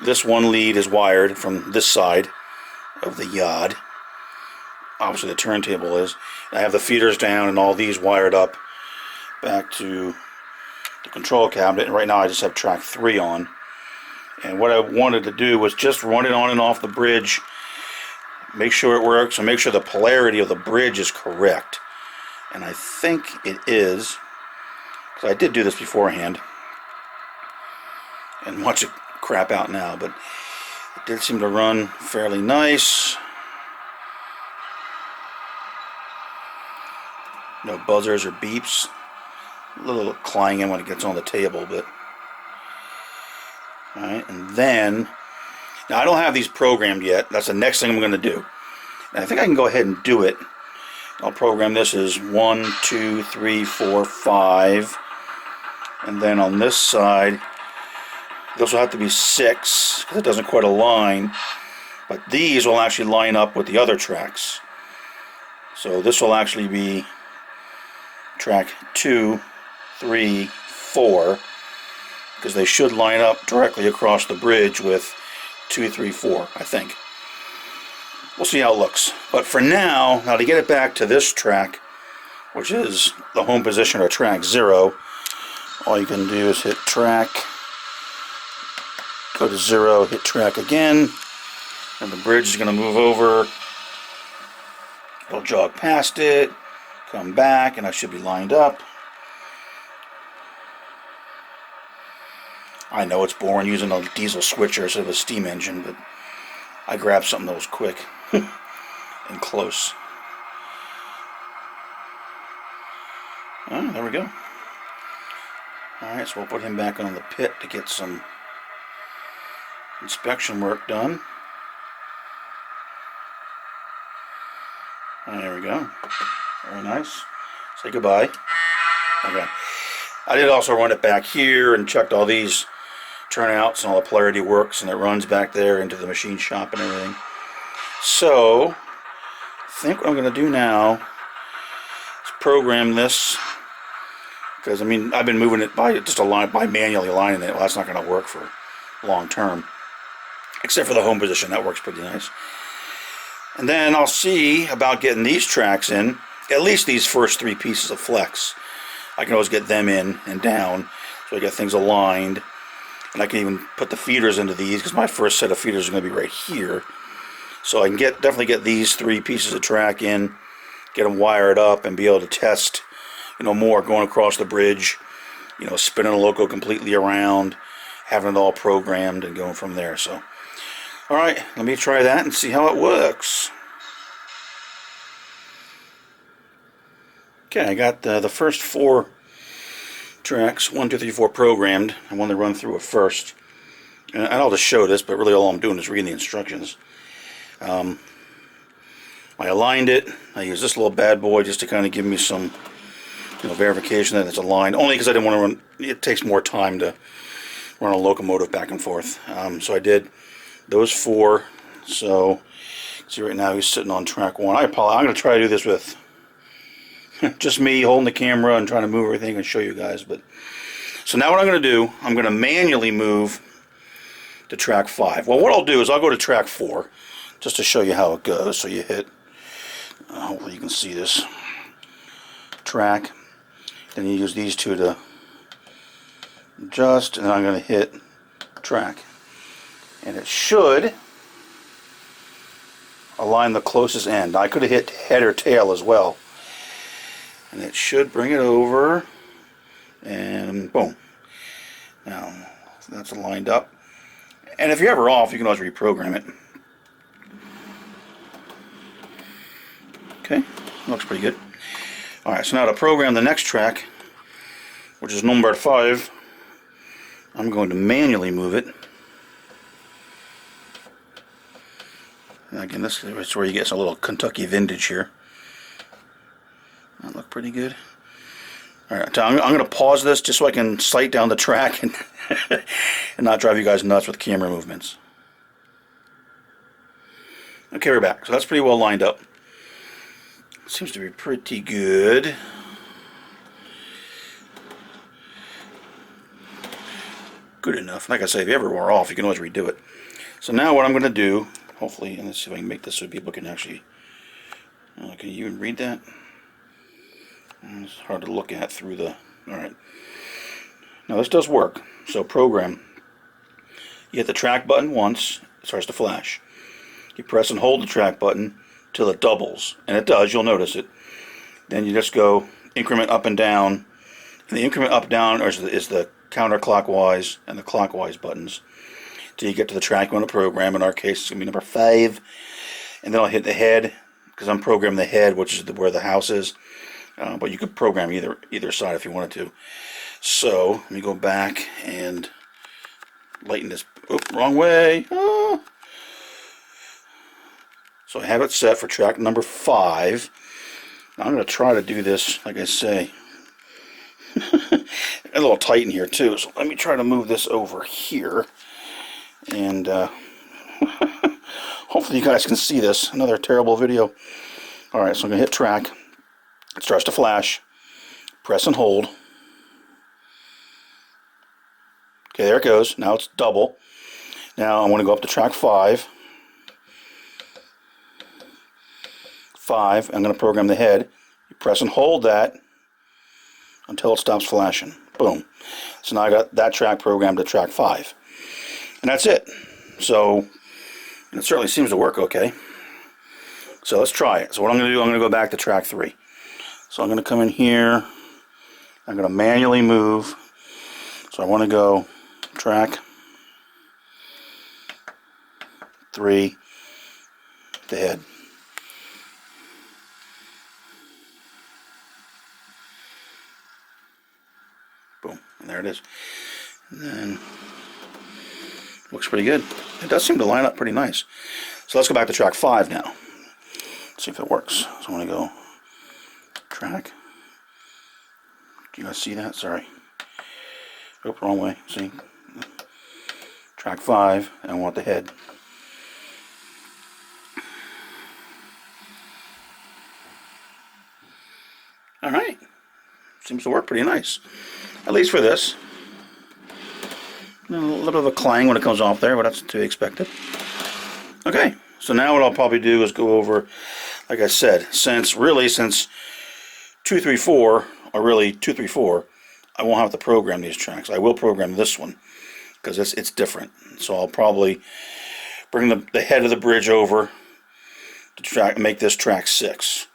This one lead is wired from this side of the yard. Obviously the turntable is. I have the feeders down and all these wired up back to the control cabinet. And right now I just have track 3 on. And what I wanted to do was just run it on and off the bridge. Make sure it works and make sure the polarity of the bridge is correct. And I think it is. Because I did do this beforehand. And watch it crap out now, but it did seem to run fairly nice. No buzzers or beeps. A little clanging when it gets on the table, but alright, and then now I don't have these programmed yet. That's the next thing I'm going to do. And I think I can go ahead and do it. I'll program this as 1, 2, 3, 4, 5, and then on this side this will have to be 6 because it doesn't quite align, but these will actually line up with the other tracks. So this will actually be track 2, 3, 4, because they should line up directly across the bridge with 2, 3, 4, I think. We'll see how it looks. But for now to get it back to this track, which is the home position or track 0, all you can do is hit track, go to 0, hit track again, and the bridge is going to move over. It'll jog past it, come back, and I should be lined up. I know it's boring using a diesel switcher instead of a steam engine, but I grabbed something that was quick and close. Oh, there we go. Alright, so we'll put him back on the pit to get some inspection work done. There we go. Very nice. Say goodbye. Okay. I did also run it back here and checked all these turnouts and all the polarity works, and it runs back there into the machine shop and everything. So, I think what I'm going to do now is program this, because I mean I've been moving it by manually aligning it. Well, that's not going to work for long term, except for the home position. That works pretty nice. And then I'll see about getting these tracks in, at least these first 3 pieces of flex. I can always get them in and down, so I get things aligned. And I can even put the feeders into these, because my first set of feeders are going to be right here. So I can definitely get these 3 pieces of track in, get them wired up, and be able to test, more going across the bridge, spinning a loco completely around, having it all programmed and going from there. So, all right, let me try that and see how it works. Okay, I got the first 4 tracks, 1, 2, 3, 4 programmed. I want to run through it first. And I'll just show this, but really all I'm doing is reading the instructions. I aligned it. I used this little bad boy just to kind of give me some verification that it's aligned. Only because I didn't want to run, it takes more time to run a locomotive back and forth. So I did those 4. So, see right now he's sitting on track 1. I apologize. I'm going to try to do this with just me holding the camera and trying to move everything and show you guys. But so now what I'm going to do, I'm going to manually move to track 5. Well, what I'll do is I'll go to track 4 just to show you how it goes. So you hit, hopefully you can see this, track, then you use these 2 to adjust, and then I'm going to hit track, and it should align the closest end. I could have hit head or tail as well, and it should bring it over, and boom. Now that's lined up. And if you're ever off, you can always reprogram it. Okay, looks pretty good. Alright, so now to program the next track, which is number 5, I'm going to manually move it. And again, this is where you get a little Kentucky vintage here. That look pretty good. Alright, I'm going to pause this just so I can sight down the track and, and not drive you guys nuts with camera movements. Okay, we're back. So that's pretty well lined up. Seems to be pretty good. Good enough. Like I say, if you ever wore off, you can always redo it. So now what I'm going to do, hopefully, and let's see if I can make this so people can actually, can you even read that? It's hard to look at through the, alright. Now this does work. So program, you hit the track button once, it starts to flash. You press and hold the track button till it doubles, and it does, you'll notice it. Then you just go increment up and down, and the increment up down is the counterclockwise and the clockwise buttons till you get to the track you want to program. In our case, it's going to be number 5, and then I'll hit the head, because I'm programming the head, which is where the house is. But you could program either side if you wanted to. So let me go back and lighten this. Oop, wrong way. Ah. So I have it set for track number 5. Now I'm going to try to do this, like I say, a little tight in here too. So let me try to move this over here, and hopefully you guys can see this. Another terrible video. All right, so I'm going to hit track. It starts to flash. Press and hold. Okay, there it goes. Now it's double. Now I want to go up to track 5. 5. I'm going to program the head. You press and hold that until it stops flashing. Boom. So now I got that track programmed to track 5. And that's it. So, and it certainly seems to work okay. So let's try it. So what I'm going to do, I'm going to go back to track 3. So I'm going to come in here. I'm going to manually move. So I want to go track 3, the head. Boom, and there it is. And then looks pretty good. It does seem to line up pretty nice. So let's go back to track 5 now. See if it works. So I'm going to go track. Do you guys see that? Sorry. Oh, wrong way. See? Track 5, and I want the head. Alright. Seems to work pretty nice. At least for this. A little bit of a clang when it comes off there, but that's to be expected. Okay. So now what I'll probably do is go over, like I said, since 234, or really 234, I won't have to program these tracks. I will program this one because it's different. So I'll probably bring the head of the bridge over to make this track 6,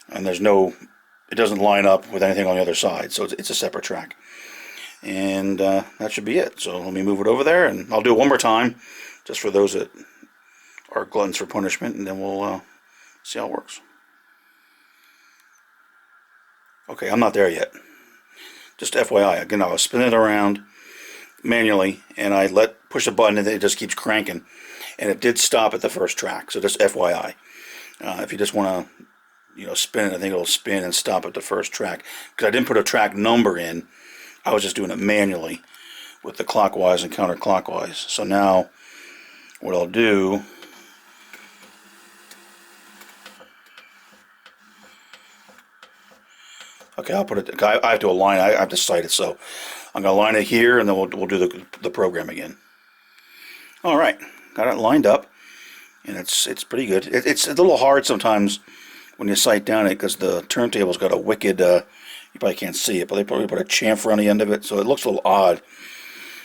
and it doesn't line up with anything on the other side, so it's a separate track. And that should be it. So let me move it over there, and I'll do it one more time, just for those that are gluttons for punishment, and then we'll see how it works. Okay, I'm not there yet. Just FYI, again, I was spinning it around manually, and I push a button, and it just keeps cranking. And it did stop at the first track, so just FYI. If you just want to, spin it, I think it'll spin and stop at the first track. Because I didn't put a track number in, I was just doing it manually with the clockwise and counterclockwise. So now, what I'll do, okay, I'll put it, I have to align, I have to sight it, so I'm going to line it here, and then we'll do the program again. Alright, got it lined up, and it's pretty good. It's a little hard sometimes when you sight down it, because the turntable's got a wicked, you probably can't see it, but they probably put a chamfer on the end of it, so it looks a little odd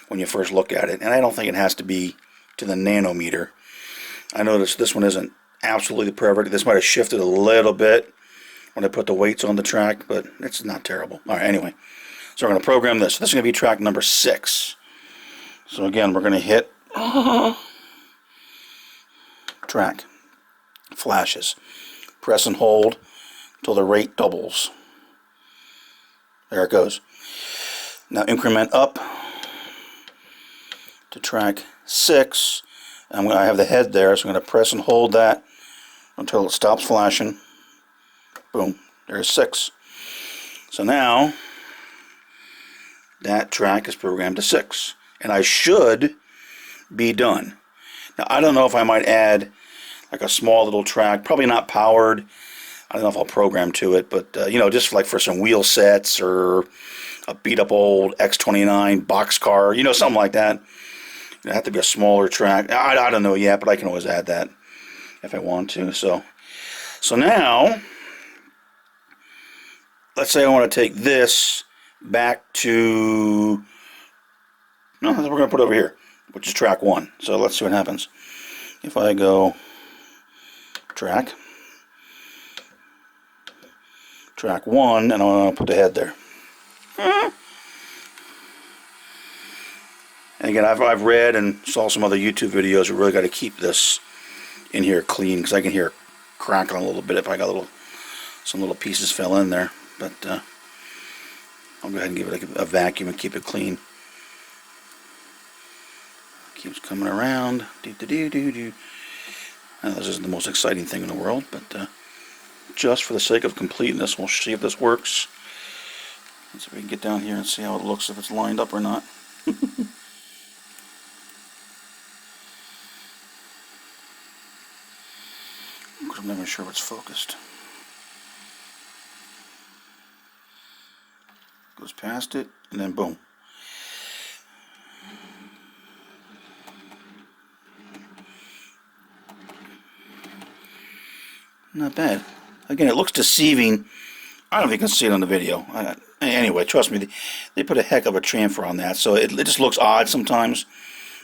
when you first look at it. And I don't think it has to be to the nanometer. I noticed this one isn't absolutely perfect. This might have shifted a little bit when I put the weights on the track, but it's not terrible. Alright, anyway. So we're going to program this. This is going to be track number 6. So again, we're going to hit track. Flashes. Press and hold until the rate doubles. There it goes. Now increment up to track 6. I have the head there, so I'm going to press and hold that until it stops flashing. Boom. There's 6. So now that track is programmed to 6. And I should be done. Now I don't know if I might add like a small little track, probably not powered. I don't know if I'll program to it, but just like for some wheel sets or a beat up old X29 box car, something like that. It'd have to be a smaller track. I don't know yet, but I can always add that if I want to. So now, let's say I want to take this back to, no, we're going to put it over here, which is track 1. So let's see what happens. If I go track 1, and I'll put the head there. And again, I've read and saw some other YouTube videos. We really got to keep this in here clean, because I can hear it crackling a little bit if I got some little pieces fell in there. But I'll go ahead and give it a vacuum and keep it clean. Keeps coming around. Do. Now, this isn't the most exciting thing in the world, but just for the sake of completeness, we'll see if this works. Let's see if we can get down here and see how it looks, if it's lined up or not. I'm never sure if it's focused. Goes past it, and then boom. Not bad. Again, it looks deceiving. I don't know if you can see it on the video. Anyway, trust me, they put a heck of a chamfer on that, so it just looks odd sometimes.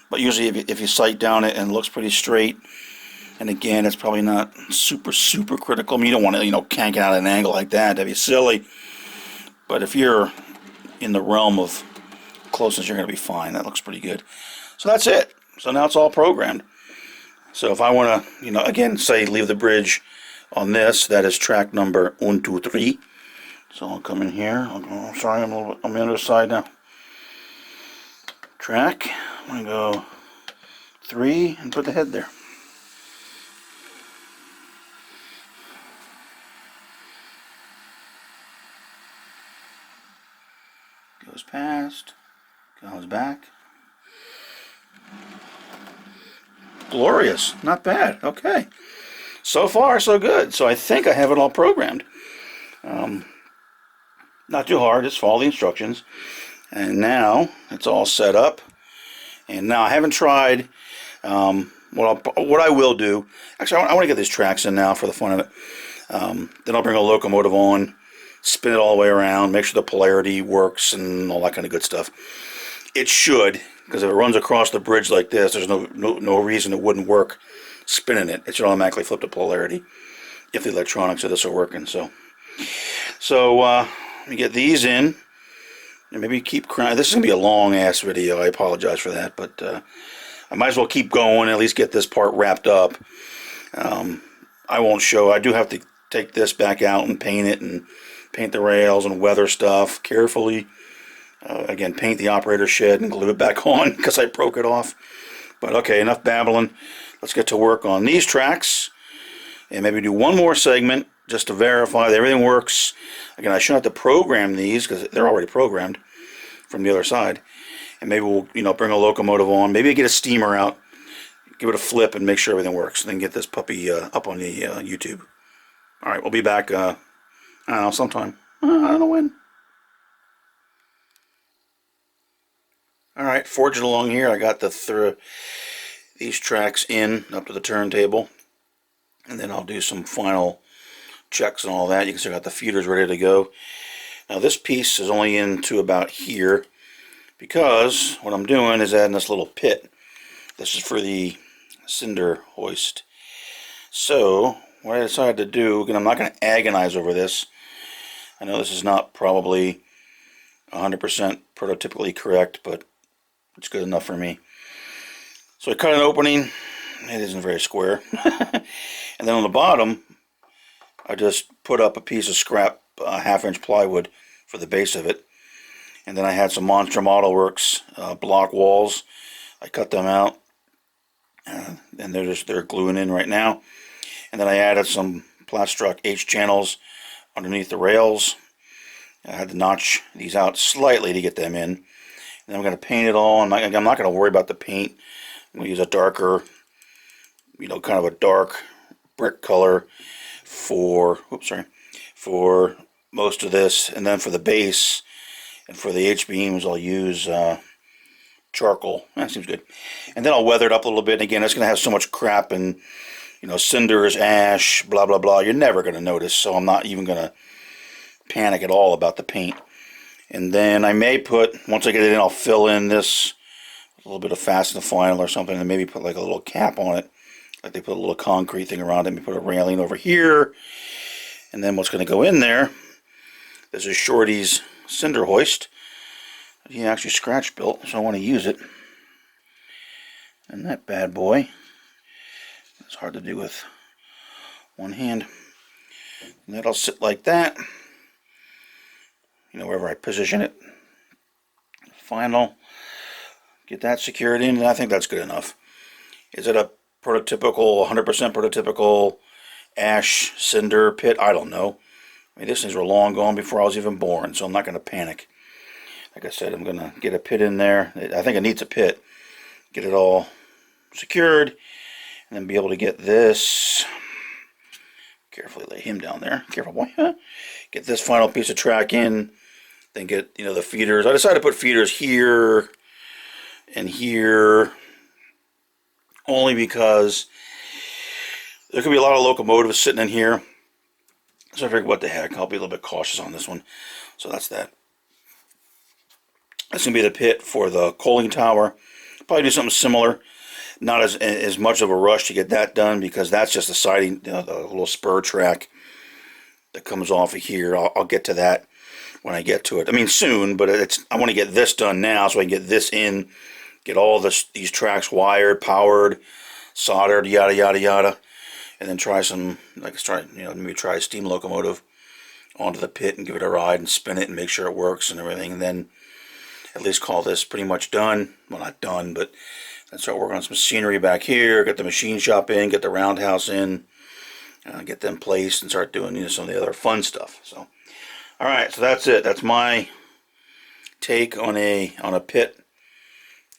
But usually if you sight down it and it looks pretty straight, and again, it's probably not super critical. I mean, you don't want to, cank it out at an angle like that. That'd be silly. But if you're in the realm of closeness, you're going to be fine. That looks pretty good. So that's it. So now it's all programmed. So if I want to, again, say leave the bridge on this, that is track number 1, 2, 3. So I'll come in here. I'm sorry, I'm on the other side now. Track. I'm going to go 3 and put the head there. Goes past, goes back. Glorious, not bad. Okay, so far so good. So I think I have it all programmed. Not too hard, just follow the instructions. And now it's all set up. And now I haven't tried. What I will do, actually I want to get these tracks in now for the fun of it. Then I'll bring a locomotive on, spin it all the way around, make sure the polarity works and all that kind of good stuff. It should, because if it runs across the bridge like this, there's no reason it wouldn't work spinning it. It should automatically flip the polarity if the electronics of this are working. So let me get these in, And maybe keep crying. This is going to be a long-ass video. I apologize for that, but I might as well keep going, at least get this part wrapped up. I won't show. I do have to take this back out and paint it, and paint the rails and weather stuff carefully. Again, paint the operator shed and glue it back on because I broke it off. But okay, enough babbling. Let's get to work on these tracks and maybe do one more segment just to verify that everything works. Again, I shouldn't have to program these because they're already programmed from the other side. And maybe we'll, bring a locomotive on. Maybe get a steamer out, give it a flip, and make sure everything works. And then get this puppy up on the YouTube. All right, we'll be back, I don't know, sometime. I don't know when. All right, forging along here. I got these tracks in up to the turntable. And then I'll do some final checks and all that. You can see I got the feeders ready to go. Now this piece is only into about here because what I'm doing is adding this little pit. This is for the cinder hoist. So what I decided to do, again, I'm not going to agonize over this. I know this is not probably 100% prototypically correct, but it's good enough for me. So I cut an opening. It isn't very square. And then on the bottom, I just put up a piece of scrap half-inch plywood for the base of it. And then I had some Monster Model Works block walls. I cut them out. And they're gluing in right now. And then I added some Plastruck H channels underneath the rails. I had to notch these out slightly to get them in. And then I'm going to paint it all. I'm not going to worry about the paint. I'm going to use a darker, kind of a dark brick color for most of this. And then for the base and for the H-beams, I'll use charcoal. That seems good. And then I'll weather it up a little bit. And again, it's going to have so much crap and, cinders, ash, blah, blah, blah. You're never going to notice. So I'm not even going to panic at all about the paint. And then I may once I get it in, I'll fill in this a little bit of Fasten the Final or something, and maybe put like a little cap on it. Like they put a little concrete thing around it. Maybe put a railing over here. And then what's going to go in there, this is Shorty's cinder hoist. He actually scratch built, so I want to use it. And that bad boy, it's hard to do with one hand. And that'll sit like that. Wherever I position it. Final. Get that secured in, and I think that's good enough. Is it a prototypical, 100% prototypical ash cinder pit? I don't know. I mean, these things were long gone before I was even born, so I'm not going to panic. Like I said, I'm going to get a pit in there. I think it needs a pit. Get it all secured, and then be able to get this. Carefully lay him down there. Careful, boy. Huh? Get this final piece of track in. Then get, the feeders. I decided to put feeders here and here only because there could be a lot of locomotives sitting in here. So I figured, what the heck, I'll be a little bit cautious on this one. So that's that. That's going to be the pit for the coaling tower. Probably do something similar. Not as much of a rush to get that done because that's just a siding, the little spur track that comes off of here. I'll get to that when I get to it. I mean, soon, but I want to get this done now so I can get this in, get all these tracks wired, powered, soldered, yada, yada, yada. And then try maybe try a steam locomotive onto the pit and give it a ride and spin it and make sure it works and everything. And then at least call this pretty much done. Well, not done, but then start working on some machinery back here, get the machine shop in, get the roundhouse in, get them placed, and start doing some of the other fun stuff. So, all right, so that's it. That's my take on a pit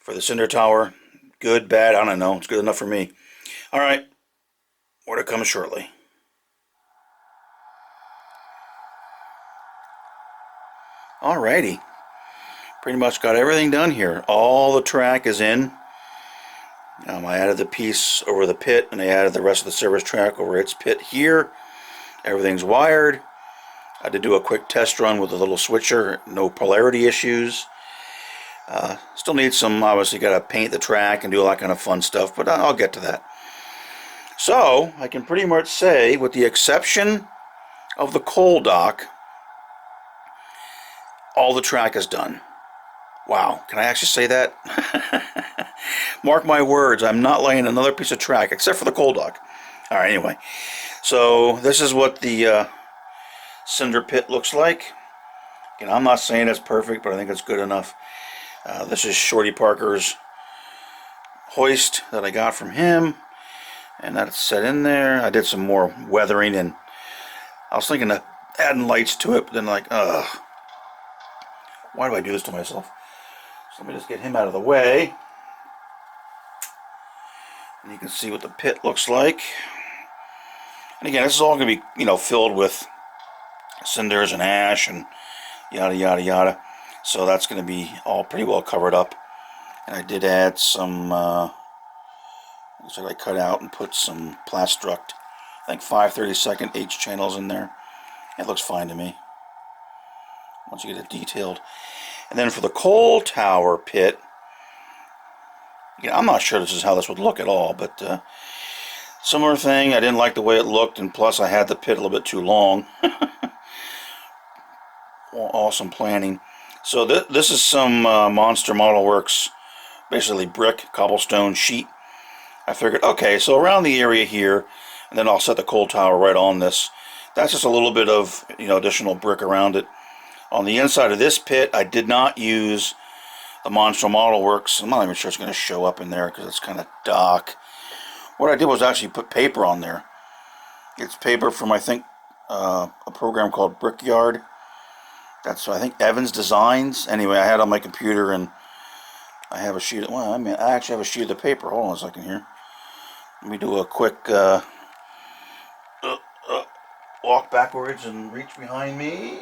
for the cinder tower. Good, bad, I don't know. It's good enough for me. All right, more to come shortly. Alrighty, pretty much got everything done here. All the track is in. I added the piece over the pit, and I added the rest of the service track over its pit here. Everything's wired. I had to do a quick test run with a little switcher. No polarity issues. Still need some, obviously got to paint the track and do all that kind of fun stuff, but I'll get to that. So, I can pretty much say, with the exception of the coal dock, all the track is done. Wow, can I actually say that? Mark my words, I'm not laying another piece of track, except for the coal dock. Alright, anyway. So, this is what the cinder pit looks like. Again, I'm not saying it's perfect, but I think it's good enough. This is Shorty Parker's hoist that I got from him. And that's set in there. I did some more weathering, and I was thinking of adding lights to it, but then like, ugh. Why do I do this to myself? So let me just get him out of the way. And you can see what the pit looks like. And again, this is all going to be, you know, filled with cinders and ash and yada, yada, yada. So that's going to be all pretty well covered up. And I did add some, so I cut out and put some Plastruct, I think 5/32 H channels in there. It looks fine to me, once you get it detailed. And then for the coal tower pit, yeah, I'm not sure this is how this would look at all, but similar thing. I didn't like the way it looked, and plus I had the pit a little bit too long. Awesome planning. So this is some Monster Model Works, basically brick, cobblestone sheet. I figured, okay, so around the area here, and then I'll set the coal tower right on this. That's just a little bit of, you know, additional brick around it. On the inside of this pit, I did not use the Monster Model Works. I'm not even sure it's going to show up in there because it's kind of dark. What I did was actually put paper on there. It's paper from, I think, a program called Brickyard. That's, I think, Evans Designs. Anyway, I had it on my computer, and I have a sheet of, well, I actually have a sheet of the paper. Hold on a second here. Let me do a quick walk backwards and reach behind me.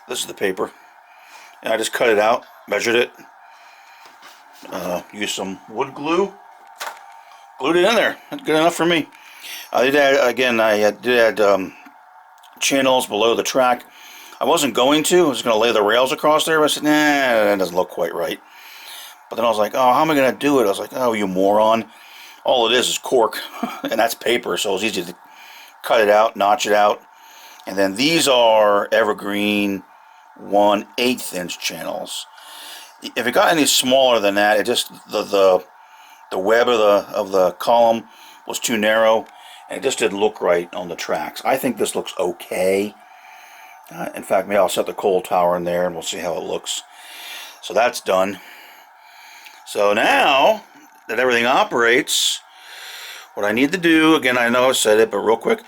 This is the paper. And I just cut it out, measured it, used some wood glue, glued it in there. That's good enough for me. I did add, again, I did add channels below the track. I wasn't going to. I was going to lay the rails across there, but I said, nah, that doesn't look quite right. But then I was like, oh, how am I going to do it? I was like, oh, you moron. All it is cork, and that's paper, so it's easy to cut it out, notch it out. And then these are evergreen 1/8 inch channels. If it got any smaller than that, it just the web of the column was too narrow, and it just didn't look right on the tracks. I think this looks okay. In fact, maybe I'll set the coal tower in there, and we'll see how it looks. So that's done. So now that everything operates, what I need to do, again, I know I said it, but real quick,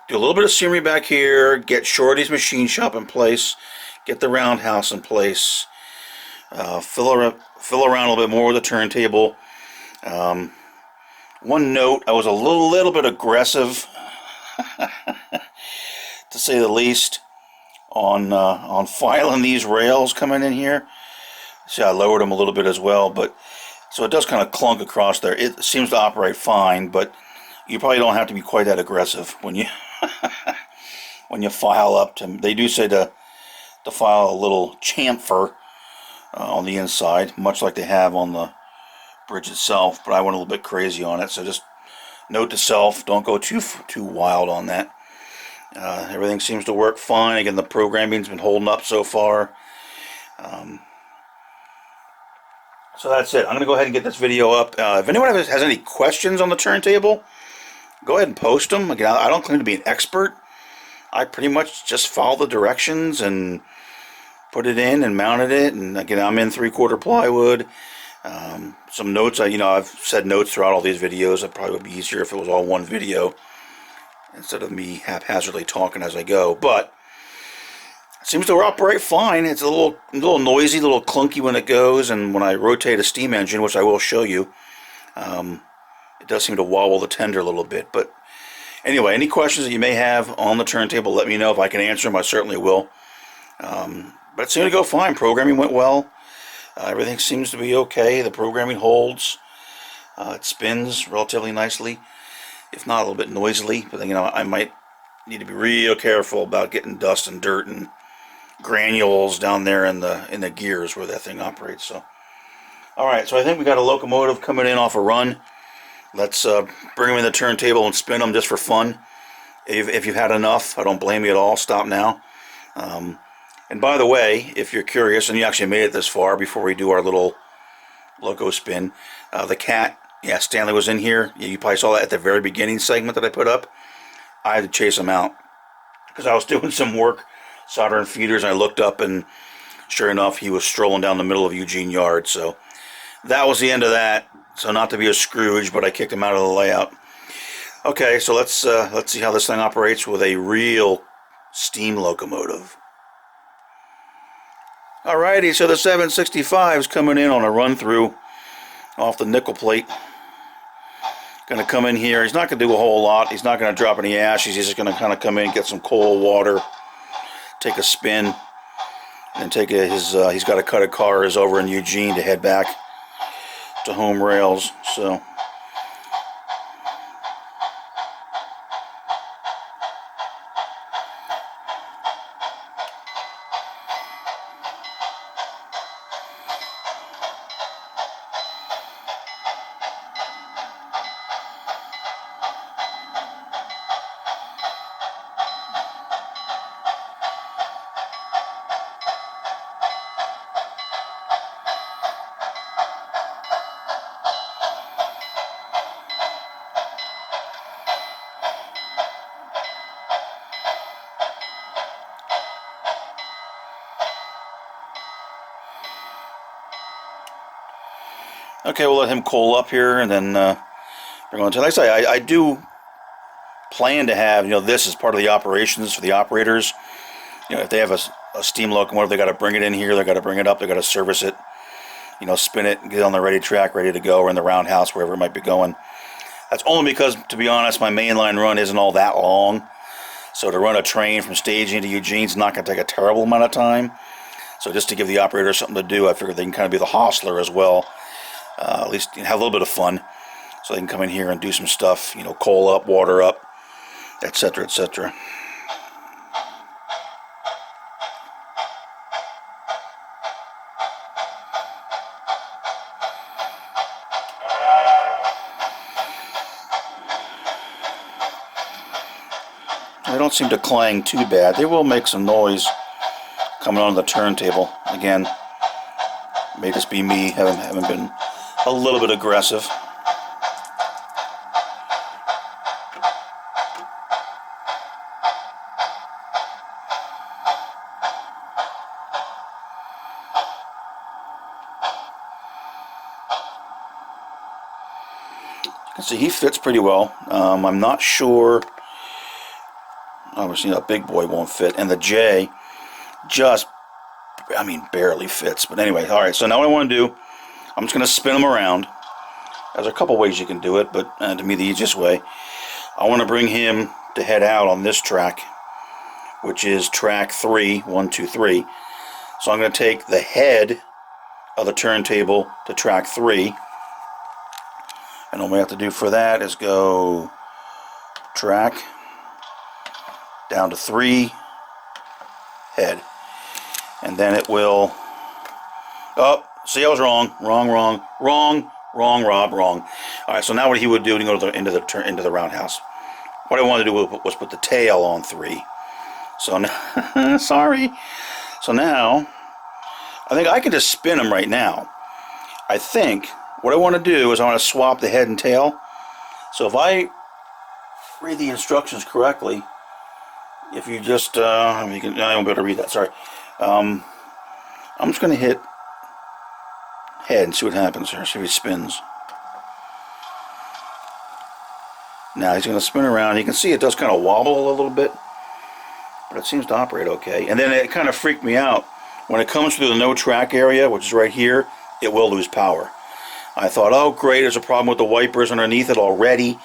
do a little bit of scenery back here, get Shorty's machine shop in place, get the roundhouse in place, fill around a little bit more with the turntable. One note, I was a little bit aggressive, to say the least, on filing these rails coming in here. See, I lowered them a little bit as well, but so it does kind of clunk across there. It seems to operate fine, but you probably don't have to be quite that aggressive when you when you file up to. They do say to file a little chamfer on the inside, much like they have on the bridge itself. But I went a little bit crazy on it, so just note to self: don't go too wild on that. Everything seems to work fine. Again, the programming's been holding up so far. So that's it. I'm going to go ahead and get this video up. If anyone has any questions on the turntable, go ahead and post them. Again, I don't claim to be an expert. I pretty much just follow the directions and put it in and mounted it. And again, I'm in 3/4 plywood. Some notes, I've said notes throughout all these videos. It probably would be easier if it was all one video instead of me haphazardly talking as I go. But it seems to operate fine. It's a little noisy, a little clunky when it goes, and when I rotate a steam engine, which I will show you, it does seem to wobble the tender a little bit. But anyway, any questions that you may have on the turntable, let me know. If I can answer them, I certainly will. But it seemed to go fine. Programming went well. Everything seems to be okay. The programming holds. It spins relatively nicely, if not a little bit noisily. But I might need to be real careful about getting dust and dirt and granules down there in the gears where that thing operates. So, all right. So I think we got a locomotive coming in off a run. Let's bring them in the turntable and spin them just for fun. If you've had enough, I don't blame you at all. Stop now. And by the way, if you're curious, and you actually made it this far before we do our little loco spin, the cat, yeah, Stanley was in here. You probably saw that at the very beginning segment that I put up. I had to chase him out because I was doing some work soldering feeders, and I looked up, and sure enough, he was strolling down the middle of Eugene Yard. So that was the end of that. So not to be a Scrooge, but I kicked him out of the layout. Okay, so let's see how this thing operates with a real steam locomotive. Alrighty, so the 765 is coming in on a run through off the nickel plate. Going to come in here. He's not going to do a whole lot. He's not going to drop any ashes. He's just going to kind of come in, get some cold water, take a spin, and take his. He's got to cut a cars over in Eugene to head back to home rails. So. Okay, we'll let him cool up here, and then bring on to. Like I say, I do plan to have, this as part of the operations for the operators. If they have a steam locomotive, they got to bring it in here, they got to bring it up, they got to service it, spin it, get it on the ready track, ready to go, or in the roundhouse, wherever it might be going. That's only because, to be honest, my mainline run isn't all that long. So to run a train from staging to Eugene's not going to take a terrible amount of time. So just to give the operator something to do, I figured they can kind of be the hostler as well. At least have a little bit of fun, so they can come in here and do some stuff, coal up, water up, etc., etc. They don't seem to clang too bad. They will make some noise coming onto the turntable. Again, may just be me, haven't been a little bit aggressive. You can see he fits pretty well. I'm not sure. Obviously, that big boy won't fit, and the J just, barely fits. But anyway, all right. So now what I want to do, I'm just going to spin them around. There's a couple ways you can do it, but to me the easiest way, I want to bring him to head out on this track, which is track 3, 1, 2, 3. So I'm going to take the head of the turntable to track 3, and all we have to do for that is go track down to 3, head, and then it will. Oh, see, I was wrong, Rob, wrong. All right, so now what he would do to go into the roundhouse. What I wanted to do was put the tail on 3. So now, sorry. So now, I think I can just spin him right now. I think what I want to do is I want to swap the head and tail. So if I read the instructions correctly, if you just, I won't be able to read that. Sorry. I'm just going to hit head and see what happens here. See if he spins. Now he's going to spin around. You can see it does kind of wobble a little bit, but it seems to operate okay. And then it kind of freaked me out. When it comes through the no track area, which is right here, it will lose power. I thought, oh great, there's a problem with the wipers underneath it already.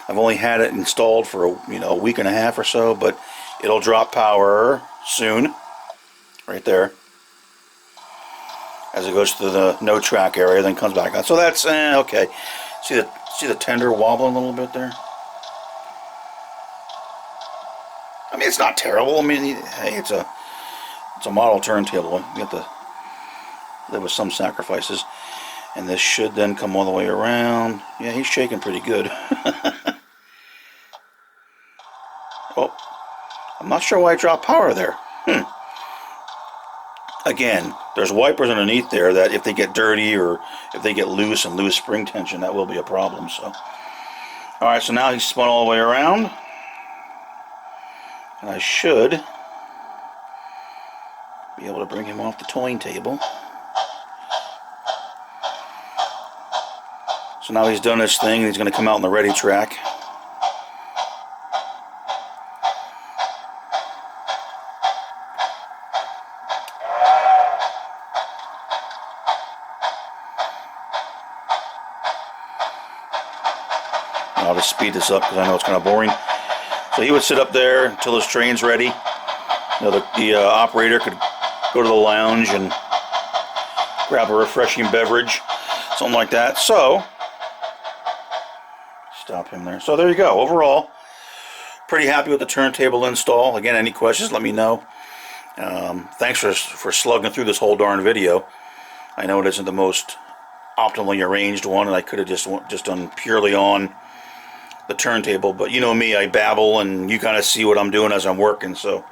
I've only had it installed for a week and a half or so, but it'll drop power soon. Right there. As it goes through the no track area, then comes back on. So that's okay. See the tender wobbling a little bit there? It's not terrible. Hey, it's a model turntable. You have to live with some sacrifices. And this should then come all the way around. Yeah, he's shaking pretty good. I'm not sure why I dropped power there. Again, there's wipers underneath there that if they get dirty or if they get loose and lose spring tension, that will be a problem. So, alright, so now he's spun all the way around. And I should be able to bring him off the towing table. So now he's done his thing and he's going to come out on the ready track. I'll just speed this up because I know it's kind of boring. So he would sit up there until his train's ready. You know, the operator could go to the lounge and grab a refreshing beverage, something like that. So, stop him there. So there you go. Overall, pretty happy with the turntable install. Again, any questions, let me know. Thanks for slugging through this whole darn video. I know it isn't the most optimally arranged one, and I could have just done purely on the turntable, but you know me, I babble and you kind of see what I'm doing as I'm working, so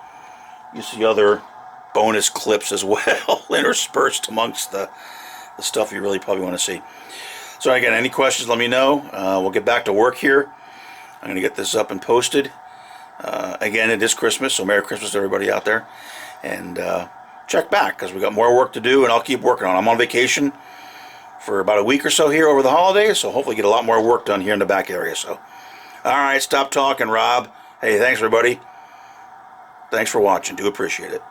you see other bonus clips as well interspersed amongst the stuff you really probably want to see. So again, any questions, let me know. We'll get back to work here. I'm going to get this up and posted. Again, it is Christmas, so Merry Christmas to everybody out there, and check back because we got more work to do, and I'll keep working on it. I'm on vacation for about a week or so here over the holidays, so hopefully get a lot more work done here in the back area. So alright, stop talking, Rob. Hey, thanks everybody. Thanks for watching. Do appreciate it.